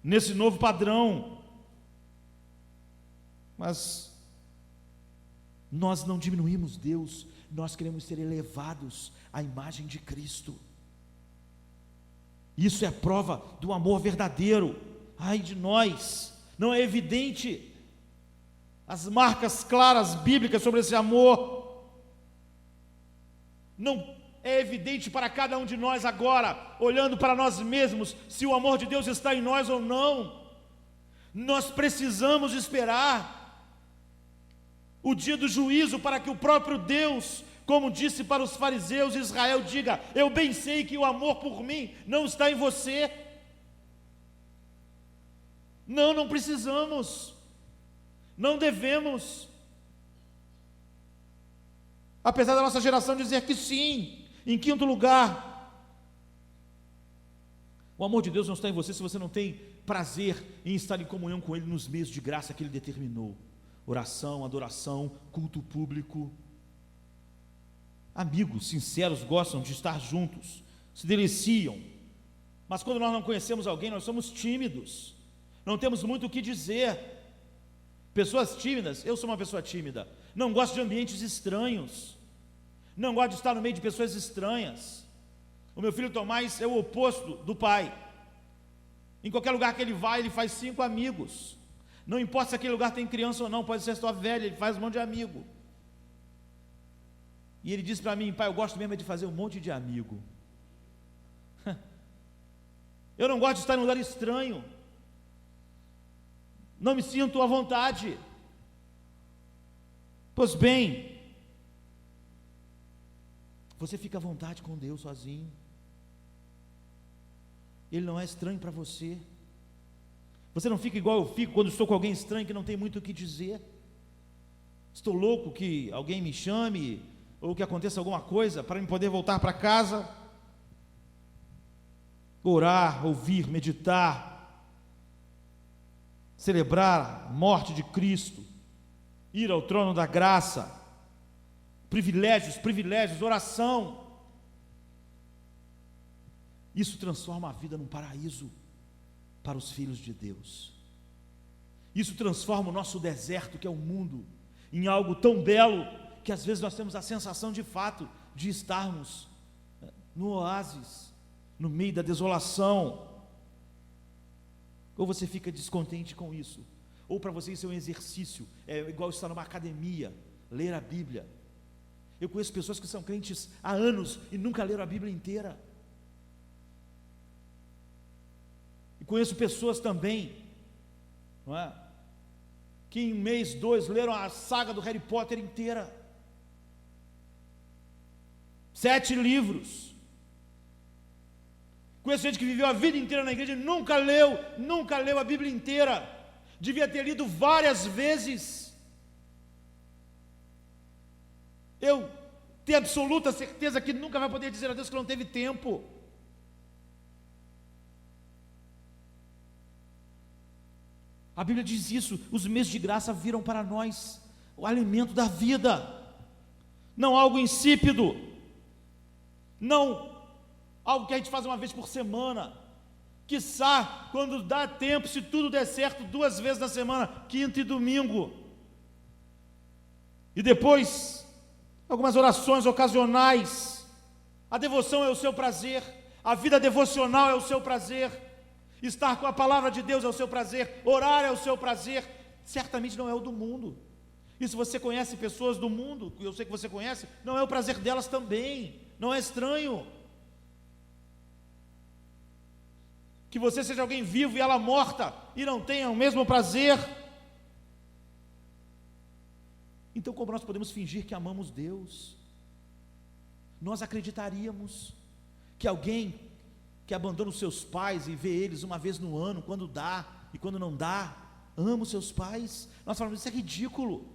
nesse novo padrão. Mas nós não diminuímos Deus, nós queremos ser elevados à imagem de Cristo. Isso é a prova do amor verdadeiro. Ai de nós, não é evidente as marcas claras bíblicas sobre esse amor? Não é evidente para cada um de nós agora, olhando para nós mesmos, se o amor de Deus está em nós ou não? Nós precisamos esperar o dia do juízo para que o próprio Deus, como disse para os fariseus de Israel, diga: eu bem sei que o amor por mim não está em você. Não precisamos, não devemos. Apesar da nossa geração dizer que sim. Em quinto lugar, o amor de Deus não está em você se você não tem prazer em estar em comunhão com Ele nos meios de graça que Ele determinou: oração, adoração, culto público. Amigos sinceros gostam de estar juntos, se deliciam, mas quando nós não conhecemos alguém, nós somos tímidos, não temos muito o que dizer. Pessoas tímidas, eu sou uma pessoa tímida, não gosto de ambientes estranhos, não gosto de estar no meio de pessoas estranhas. O meu filho Tomás é o oposto do pai. Em qualquer lugar que ele vai, ele faz 5 amigos. Não importa se aquele lugar tem criança ou não, pode ser só velha, ele faz um monte de amigo. E ele disse para mim: pai, eu gosto mesmo de fazer um monte de amigo. Eu não gosto de estar em um lugar estranho, não me sinto à vontade. Pois bem, você fica à vontade com Deus sozinho. Ele não é estranho para você. Você não fica igual eu fico quando estou com alguém estranho que não tem muito o que dizer. Estou louco que alguém me chame, ou que aconteça alguma coisa para eu poder voltar para casa, orar, ouvir, meditar, celebrar a morte de Cristo, ir ao trono da graça, privilégios, oração. Isso transforma a vida num paraíso para os filhos de Deus. Isso transforma o nosso deserto, que é o mundo, em algo tão belo, que às vezes nós temos a sensação de fato de estarmos no oásis, no meio da desolação. Ou você fica descontente com isso, ou para você isso é um exercício, é igual estar numa academia, ler a Bíblia. Eu conheço pessoas que são crentes há anos e nunca leram a Bíblia inteira. E conheço pessoas também, não é, que em 1 mês, 2 leram a saga do Harry Potter inteira, 7 livros. Conheço gente que viveu a vida inteira na igreja e nunca leu a Bíblia inteira. Devia ter lido várias vezes. Eu tenho absoluta certeza que nunca vai poder dizer a Deus que não teve tempo. A Bíblia diz isso, os meses de graça viram para nós o alimento da vida, não algo insípido, não algo que a gente faz uma vez por semana, quiçá, quando dá tempo, se tudo der certo, 2 vezes na semana, quinta e domingo, e depois, algumas orações ocasionais. A devoção é o seu prazer, a vida devocional é o seu prazer, estar com a palavra de Deus é o seu prazer, orar é o seu prazer, certamente não é o do mundo. E se você conhece pessoas do mundo, eu sei que você conhece, não é o prazer delas também, não é estranho. Que você seja alguém vivo e ela morta, e não tenha o mesmo prazer. Então, como nós podemos fingir que amamos Deus? Nós acreditaríamos que alguém que abandona os seus pais e vê eles uma vez no ano, quando dá e quando não dá, ama os seus pais? Nós falamos, isso é ridículo.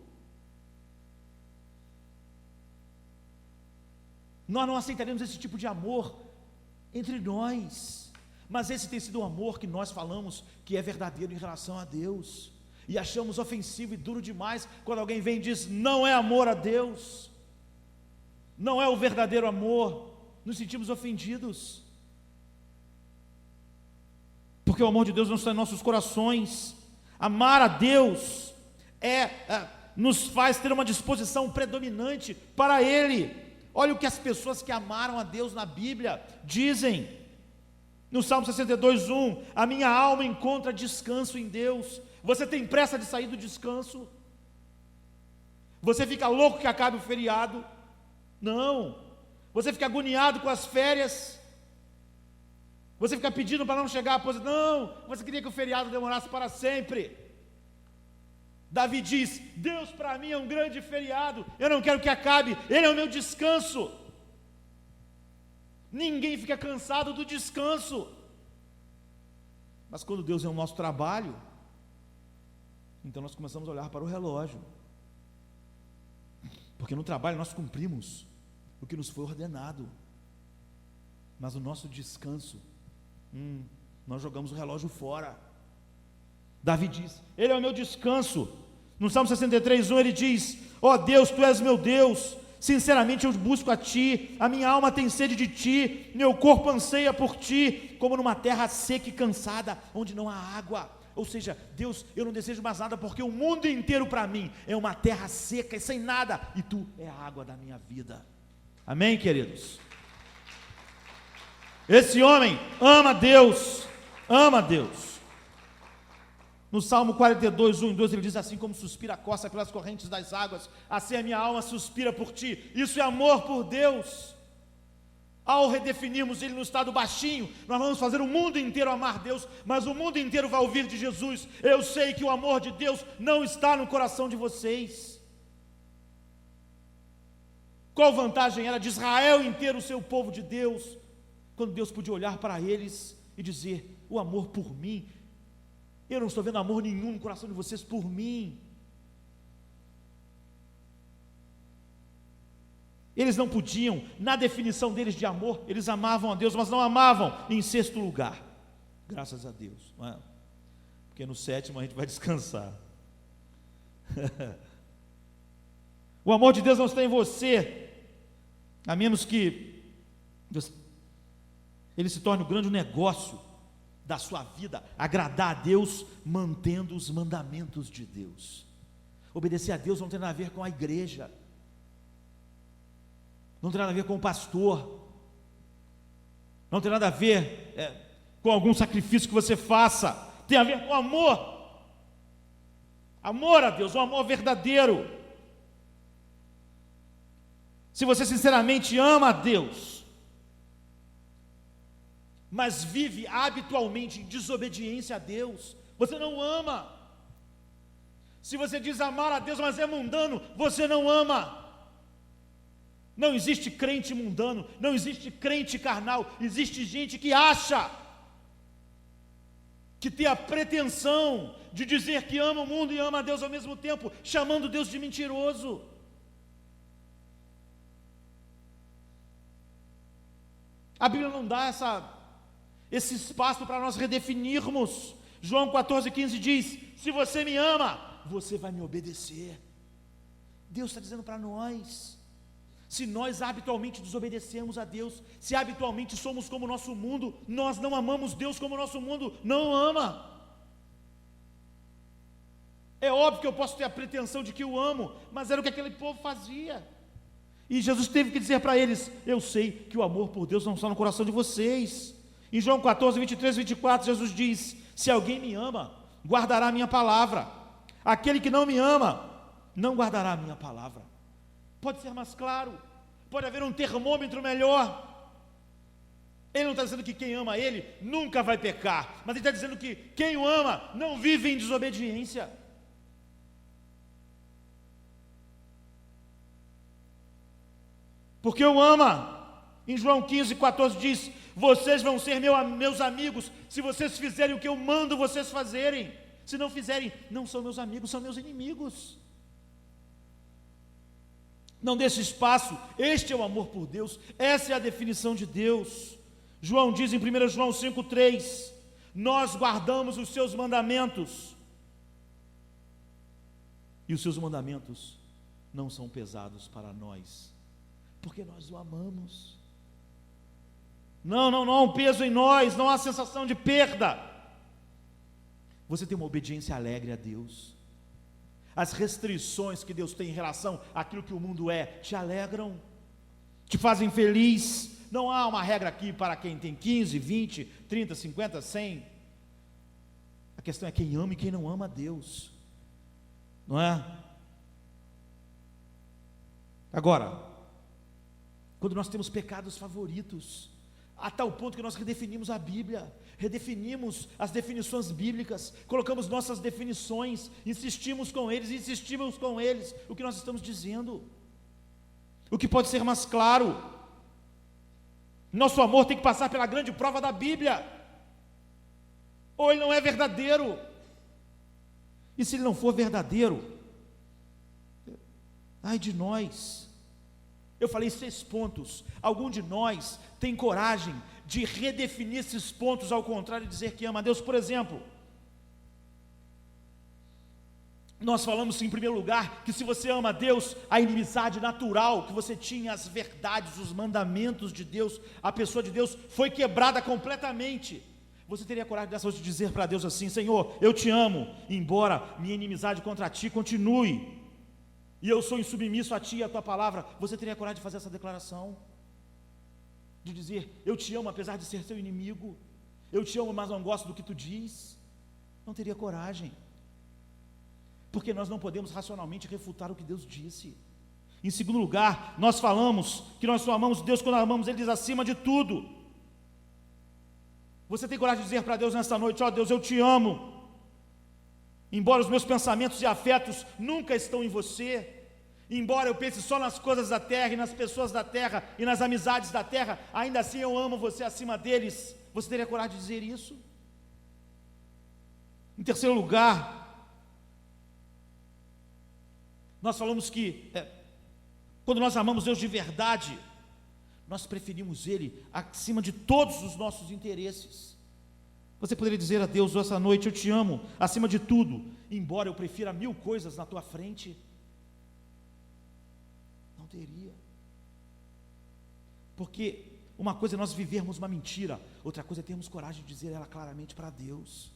Nós não aceitaríamos esse tipo de amor entre nós, mas esse tem sido o amor que nós falamos que é verdadeiro em relação a Deus, e achamos ofensivo e duro demais quando alguém vem e diz, não é amor a Deus, não é o verdadeiro amor, nos sentimos ofendidos, porque o amor de Deus não está em nossos corações. Amar a Deus nos faz ter uma disposição predominante para Ele. Olha o que as pessoas que amaram a Deus na Bíblia dizem, no Salmo 62:1, a minha alma encontra descanso em Deus. Você tem pressa de sair do descanso? Você fica louco que acabe o feriado? Não. Você fica agoniado com as férias? Você fica pedindo para não chegar a aposentadoria? Não. Você queria que o feriado demorasse para sempre. Davi diz, Deus para mim é um grande feriado, eu não quero que acabe, Ele é o meu descanso. Ninguém fica cansado do descanso, mas quando Deus é o nosso trabalho, então nós começamos a olhar para o relógio, porque no trabalho nós cumprimos o que nos foi ordenado, mas o nosso descanso, nós jogamos o relógio fora. Davi diz, Ele é o meu descanso. No Salmo 63:1 ele diz, ó Deus, Tu és meu Deus, sinceramente eu busco a Ti, a minha alma tem sede de Ti, meu corpo anseia por Ti, como numa terra seca e cansada, onde não há água. Ou seja, Deus, eu não desejo mais nada, porque o mundo inteiro para mim é uma terra seca e sem nada, e Tu é a água da minha vida. Amém, queridos? Esse homem ama Deus, ama Deus. No Salmo 42:1-2 ele diz assim, como suspira a costa pelas correntes das águas, assim a minha alma suspira por Ti. Isso é amor por Deus. Ao redefinirmos Ele no estado baixinho, nós vamos fazer o mundo inteiro amar Deus, mas o mundo inteiro vai ouvir de Jesus. Eu sei que o amor de Deus não está no coração de vocês. Qual vantagem era de Israel inteiro ser o povo de Deus, quando Deus podia olhar para eles e dizer, o amor por mim, eu não estou vendo amor nenhum no coração de vocês por mim. Eles não podiam, na definição deles de amor, eles amavam a Deus, mas não amavam em sexto lugar, graças a Deus, não é? Porque no 7º a gente vai descansar. O amor de Deus não está em você, a menos que ele se torne um grande negócio da sua vida, agradar a Deus, mantendo os mandamentos de Deus. Obedecer a Deus não tem nada a ver com a igreja, não tem nada a ver com o pastor, não tem nada a ver com algum sacrifício que você faça, tem a ver com amor, amor a Deus, um amor verdadeiro. Se você sinceramente ama a Deus, mas vive habitualmente em desobediência a Deus, você não ama. Se você diz amar a Deus, mas é mundano, você não ama. Não existe crente mundano, não existe crente carnal, existe gente que acha, que tem a pretensão de dizer que ama o mundo e ama a Deus ao mesmo tempo, chamando Deus de mentiroso. A Bíblia não dá esse espaço para nós redefinirmos, João 14,15 diz: se você me ama, você vai me obedecer. Deus está dizendo para nós, se nós habitualmente desobedecemos a Deus, se habitualmente somos como o nosso mundo, nós não amamos Deus como o nosso mundo não ama. É óbvio que eu posso ter a pretensão de que o amo, mas era o que aquele povo fazia. E Jesus teve que dizer para eles: eu sei que o amor por Deus não está no coração de vocês. Em João 14, 23 e 24, Jesus diz: se alguém me ama, guardará a minha palavra. Aquele que não me ama, não guardará a minha palavra. Pode ser mais claro, pode haver um termômetro melhor. Ele não está dizendo que quem ama ele nunca vai pecar, mas ele está dizendo que quem o ama não vive em desobediência. Porque o ama, em João 15, 14 diz: vocês vão ser meus amigos se vocês fizerem o que eu mando vocês fazerem. Se não fizerem, não são meus amigos, são meus inimigos. Não deixe espaço, este é o amor por Deus, essa é a definição de Deus. João diz em 1 João 5,3: nós guardamos os seus mandamentos, e os seus mandamentos não são pesados para nós, porque nós o amamos. Não há um peso em nós, não há sensação de perda. Você tem uma obediência alegre a Deus. As restrições que Deus tem em relação àquilo que o mundo é, te alegram, te fazem feliz. Não há uma regra aqui para quem tem 15, 20, 30, 50, 100. A questão é quem ama e quem não ama a Deus, não é? Agora, quando nós temos pecados favoritos, a tal ponto que nós redefinimos a Bíblia, redefinimos as definições bíblicas, colocamos nossas definições, insistimos com eles, o que nós estamos dizendo, o que pode ser mais claro? Nosso amor tem que passar pela grande prova da Bíblia, ou ele não é verdadeiro, e se ele não for verdadeiro, ai de nós. Eu falei 6 pontos, algum de nós tem coragem de redefinir esses pontos ao contrário, e dizer que ama a Deus? Por exemplo, nós falamos em primeiro lugar, que se você ama a Deus, a inimizade natural que você tinha, as verdades, os mandamentos de Deus, a pessoa de Deus, foi quebrada completamente. Você teria coragem dessa noite de dizer para Deus assim: Senhor, eu te amo, embora minha inimizade contra ti continue, e eu sou insubmisso a ti e a tua palavra? Você teria coragem de fazer essa declaração? De dizer: eu te amo apesar de ser seu inimigo, eu te amo mas não gosto do que tu diz? Não teria coragem, porque nós não podemos racionalmente refutar o que Deus disse. Em segundo lugar, nós falamos que nós só amamos Deus quando amamos Ele acima de tudo. Você tem coragem de dizer para Deus nessa noite: ó Deus, eu te amo, embora os meus pensamentos e afetos nunca estão em você, embora eu pense só nas coisas da terra e nas pessoas da terra e nas amizades da terra, ainda assim eu amo você acima deles. Você teria coragem de dizer isso? Em terceiro lugar, nós falamos que quando nós amamos Deus de verdade, nós preferimos Ele acima de todos os nossos interesses. Você poderia dizer a Deus essa noite: eu te amo acima de tudo, embora eu prefira 1000 coisas na tua frente? Não teria. Porque uma coisa é nós vivermos uma mentira, outra coisa é termos coragem de dizer ela claramente para Deus.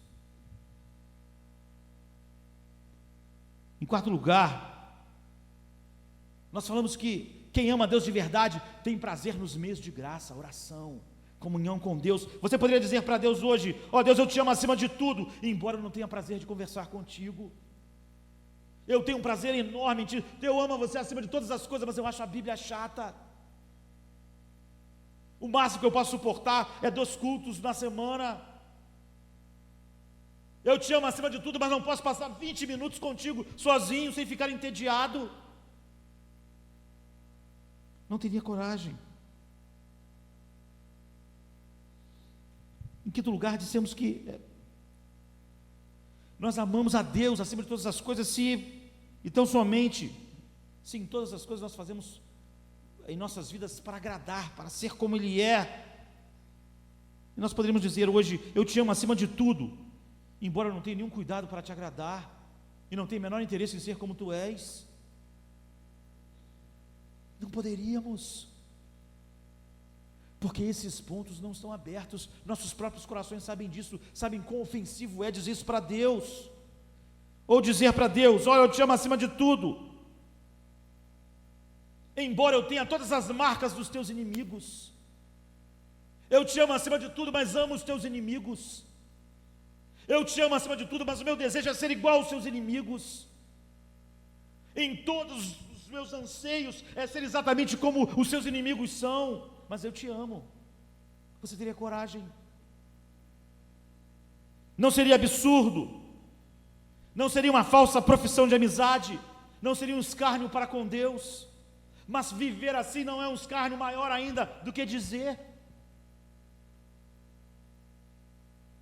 Em quarto lugar, nós falamos que quem ama a Deus de verdade tem prazer nos meios de graça, oração, comunhão com Deus. Você poderia dizer para Deus hoje: ó Deus, eu te amo acima de tudo, embora eu não tenha prazer de conversar contigo. Eu tenho um prazer enorme em ti, eu amo você acima de todas as coisas, mas eu acho a Bíblia chata. O máximo que eu posso suportar é 2 cultos na semana. Eu te amo acima de tudo, mas não posso passar 20 minutos contigo sozinho, sem ficar entediado. Não teria coragem. Em quinto lugar, dissemos que nós amamos a Deus acima de todas as coisas, e tão somente, sim, todas as coisas nós fazemos em nossas vidas para agradar, para ser como Ele é. E nós poderíamos dizer hoje: eu te amo acima de tudo, embora eu não tenha nenhum cuidado para te agradar, e não tenha o menor interesse em ser como tu és. Não poderíamos, porque esses pontos não estão abertos. Nossos próprios corações sabem disso, sabem quão ofensivo é dizer isso para Deus, ou dizer para Deus: olha, eu te amo acima de tudo, embora eu tenha todas as marcas dos teus inimigos. Eu te amo acima de tudo, mas amo os teus inimigos. Eu te amo acima de tudo, mas o meu desejo é ser igual aos seus inimigos. Em todos os meus anseios é ser exatamente como os seus inimigos são. Mas eu te amo. Você teria coragem? Não seria absurdo? Não seria uma falsa profissão de amizade? Não seria um escárnio para com Deus? Mas viver assim não é um escárnio maior ainda do que dizer.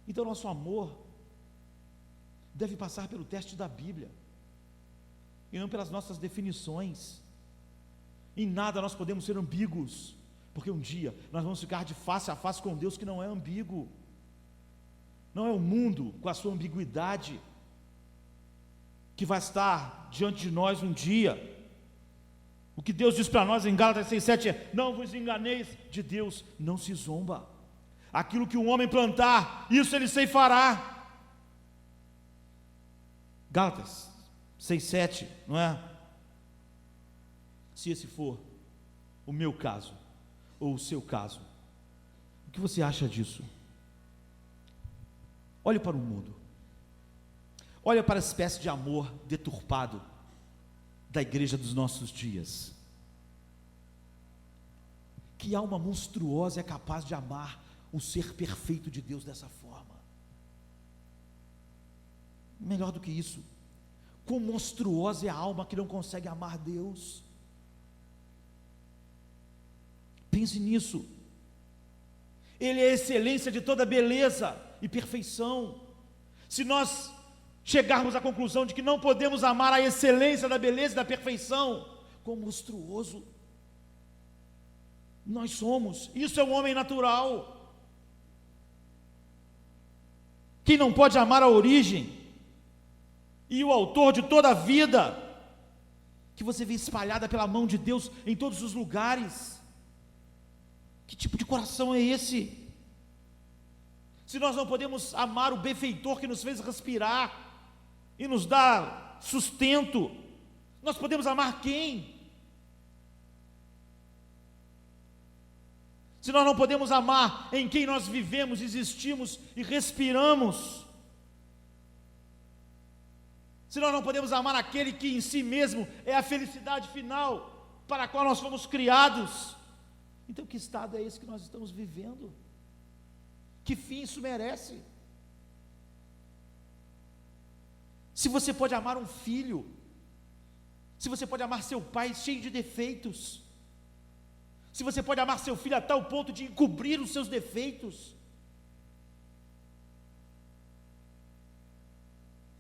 Então nosso amor deve passar pelo teste da Bíblia, e não pelas nossas definições. Em nada nós podemos ser ambíguos, porque um dia nós vamos ficar de face a face com Deus, que não é ambíguo. Não é o mundo com a sua ambiguidade que vai estar diante de nós um dia. O que Deus diz para nós em Gálatas 6,7 é: não vos enganeis, de Deus não se zomba. Aquilo que um homem plantar, isso ele ceifará. Gálatas 6,7, não é? Se esse for o meu caso, ou o seu caso, o que você acha disso? Olhe para o mundo, olhe para a espécie de amor deturpado da igreja dos nossos dias. Que alma monstruosa é capaz de amar o ser perfeito de Deus dessa forma? Melhor do que isso, quão monstruosa é a alma que não consegue amar Deus. Pense nisso. Ele é a excelência de toda beleza e perfeição. Se nós chegarmos à conclusão de que não podemos amar a excelência da beleza e da perfeição, quão monstruoso nós somos. Isso é um homem natural. Quem não pode amar a origem e o autor de toda a vida, que você vê espalhada pela mão de Deus em todos os lugares? Que tipo de coração é esse? Se nós não podemos amar o benfeitor que nos fez respirar e nos dá sustento, nós podemos amar quem? Se nós não podemos amar em quem nós vivemos, existimos e respiramos, se nós não podemos amar aquele que em si mesmo é a felicidade final para a qual nós fomos criados, então que estado é esse que nós estamos vivendo? Que fim isso merece? Se você pode amar um filho, se você pode amar seu pai cheio de defeitos, se você pode amar seu filho a tal ponto de encobrir os seus defeitos,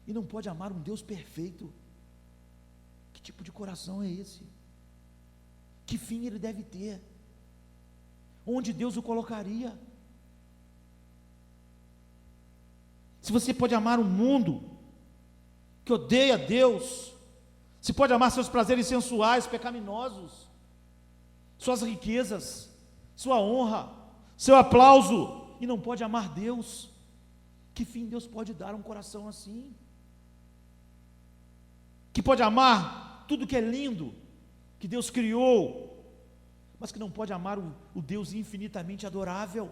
e não pode amar um Deus perfeito, que tipo de coração é esse? Que fim ele deve ter? Onde Deus o colocaria? Se você pode amar um mundo que odeia Deus, se pode amar seus prazeres sensuais, pecaminosos, suas riquezas, sua honra, seu aplauso, e não pode amar Deus, que fim Deus pode dar a um coração assim? Que pode amar tudo que é lindo, que Deus criou, mas que não pode amar o Deus infinitamente adorável?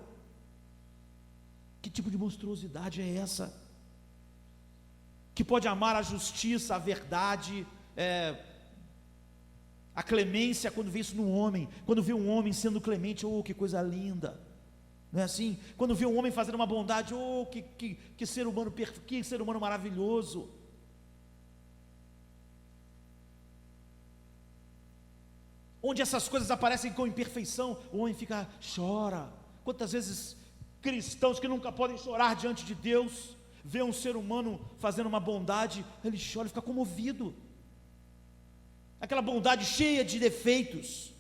Que tipo de monstruosidade é essa? Que pode amar a justiça, a verdade, a clemência, quando vê isso no homem, quando vê um homem sendo clemente, oh, que coisa linda, não é assim? Quando vê um homem fazendo uma bondade, oh, que ser humano perfeito, que ser humano maravilhoso. Onde essas coisas aparecem com imperfeição, o homem chora. Quantas vezes cristãos que nunca podem chorar diante de Deus, vê um ser humano fazendo uma bondade, ele chora, fica comovido. Aquela bondade cheia de defeitos,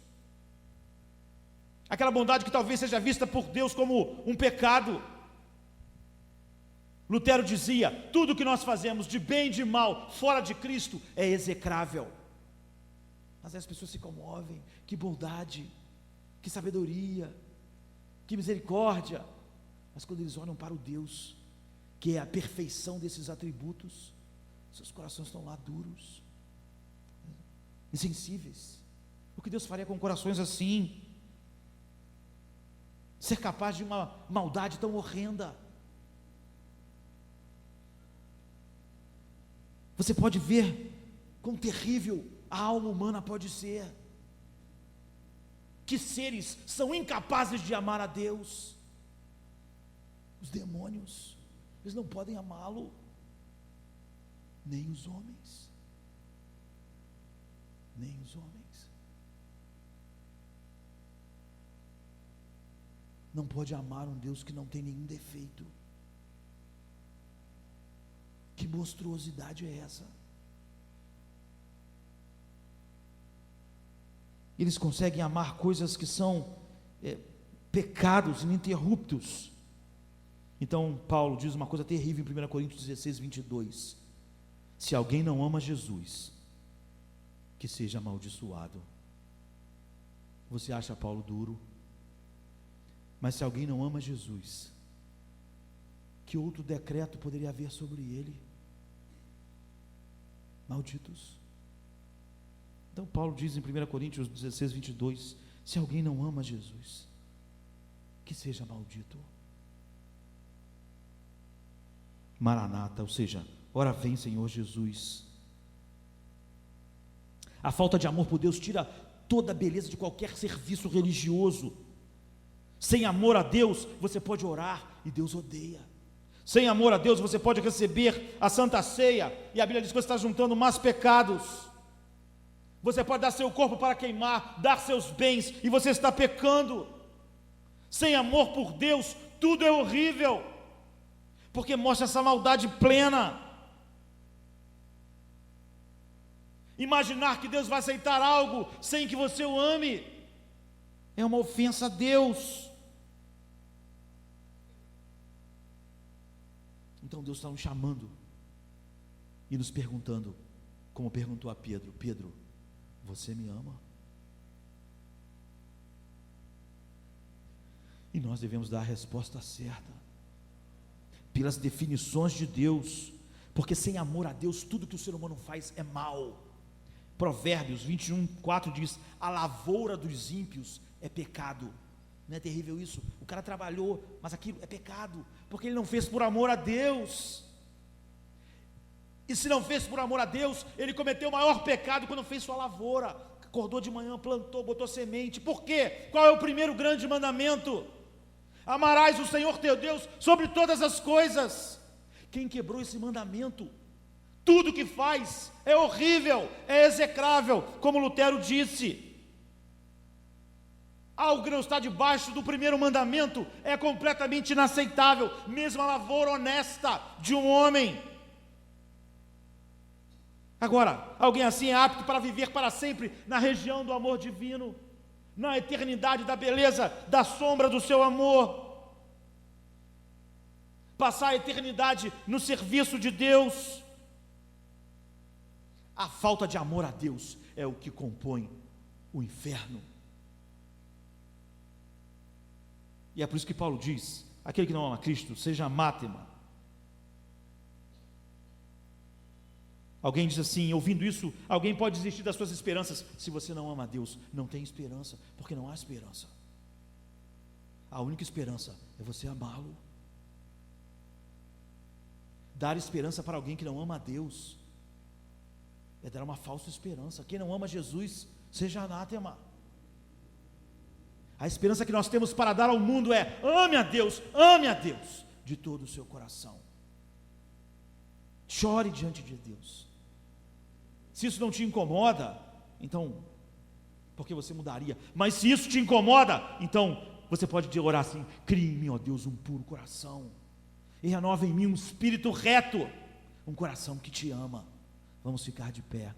aquela bondade que talvez seja vista por Deus como um pecado. Lutero dizia: tudo que nós fazemos de bem e de mal fora de Cristo é execrável. Mas aí as pessoas se comovem: que bondade, que sabedoria, que misericórdia. Mas quando eles olham para o Deus, que é a perfeição desses atributos, seus corações estão lá duros, insensíveis. O que Deus faria com corações assim? Ser capaz de uma maldade tão horrenda? Você pode ver quão terrível a alma humana pode ser. Que seres são incapazes de amar a Deus? Os demônios, eles não podem amá-lo, nem os homens, nem os homens. Não pode amar um Deus que não tem nenhum defeito. Que monstruosidade é essa? Eles conseguem amar coisas que são pecados ininterruptos. Então Paulo diz uma coisa terrível em 1 Coríntios 16, 22: se alguém não ama Jesus, que seja amaldiçoado. Você acha Paulo duro? Mas se alguém não ama Jesus, que outro decreto poderia haver sobre ele? Malditos. Então Paulo diz em 1 Coríntios 16, 22: se alguém não ama Jesus, que seja maldito. Maranata, ou seja, ora vem Senhor Jesus. A falta de amor por Deus tira toda a beleza de qualquer serviço religioso. Sem amor a Deus, você pode orar e Deus odeia. Sem amor a Deus, você pode receber a Santa Ceia e a Bíblia diz que você está juntando mais pecados. Você pode dar seu corpo para queimar, dar seus bens e você está pecando. Sem amor por Deus, tudo é horrível, porque mostra essa maldade plena. Imaginar que Deus vai aceitar algo sem que você o ame é uma ofensa a Deus. Então Deus está nos chamando e nos perguntando, como perguntou a Pedro: Pedro, você me ama? E nós devemos dar a resposta certa, pelas definições de Deus, porque sem amor a Deus, tudo que o ser humano faz é mal. Provérbios 21, 4 diz: a lavoura dos ímpios é pecado. Não é terrível isso? O cara trabalhou, mas aquilo é pecado, porque ele não fez por amor a Deus. E se não fez por amor a Deus, ele cometeu o maior pecado quando fez sua lavoura. Acordou de manhã, plantou, botou semente. Por quê? Qual é o primeiro grande mandamento? Amarás o Senhor teu Deus sobre todas as coisas. Quem quebrou esse mandamento, tudo que faz é horrível, é execrável, como Lutero disse. Algo que não está debaixo do primeiro mandamento é completamente inaceitável, mesmo a lavoura honesta de um homem. Agora, alguém assim é apto para viver para sempre na região do amor divino, na eternidade da beleza, da sombra do seu amor, passar a eternidade no serviço de Deus. A falta de amor a Deus é o que compõe o inferno. E é por isso que Paulo diz: aquele que não ama Cristo, seja anátema. Alguém diz assim, ouvindo isso, alguém pode desistir das suas esperanças. Se você não ama a Deus, não tem esperança, porque não há esperança. A única esperança é você amá-lo. Dar esperança para alguém que não ama a Deus é dar uma falsa esperança. Quem não ama Jesus, seja anátema. A esperança que nós temos para dar ao mundo é: ame a Deus de todo o seu coração. Chore diante de Deus. Se isso não te incomoda, então, por que você mudaria? Mas se isso te incomoda, então, você pode orar assim: crie em mim, ó Deus, um puro coração, e renova em mim um espírito reto, um coração que te ama. Vamos ficar de pé.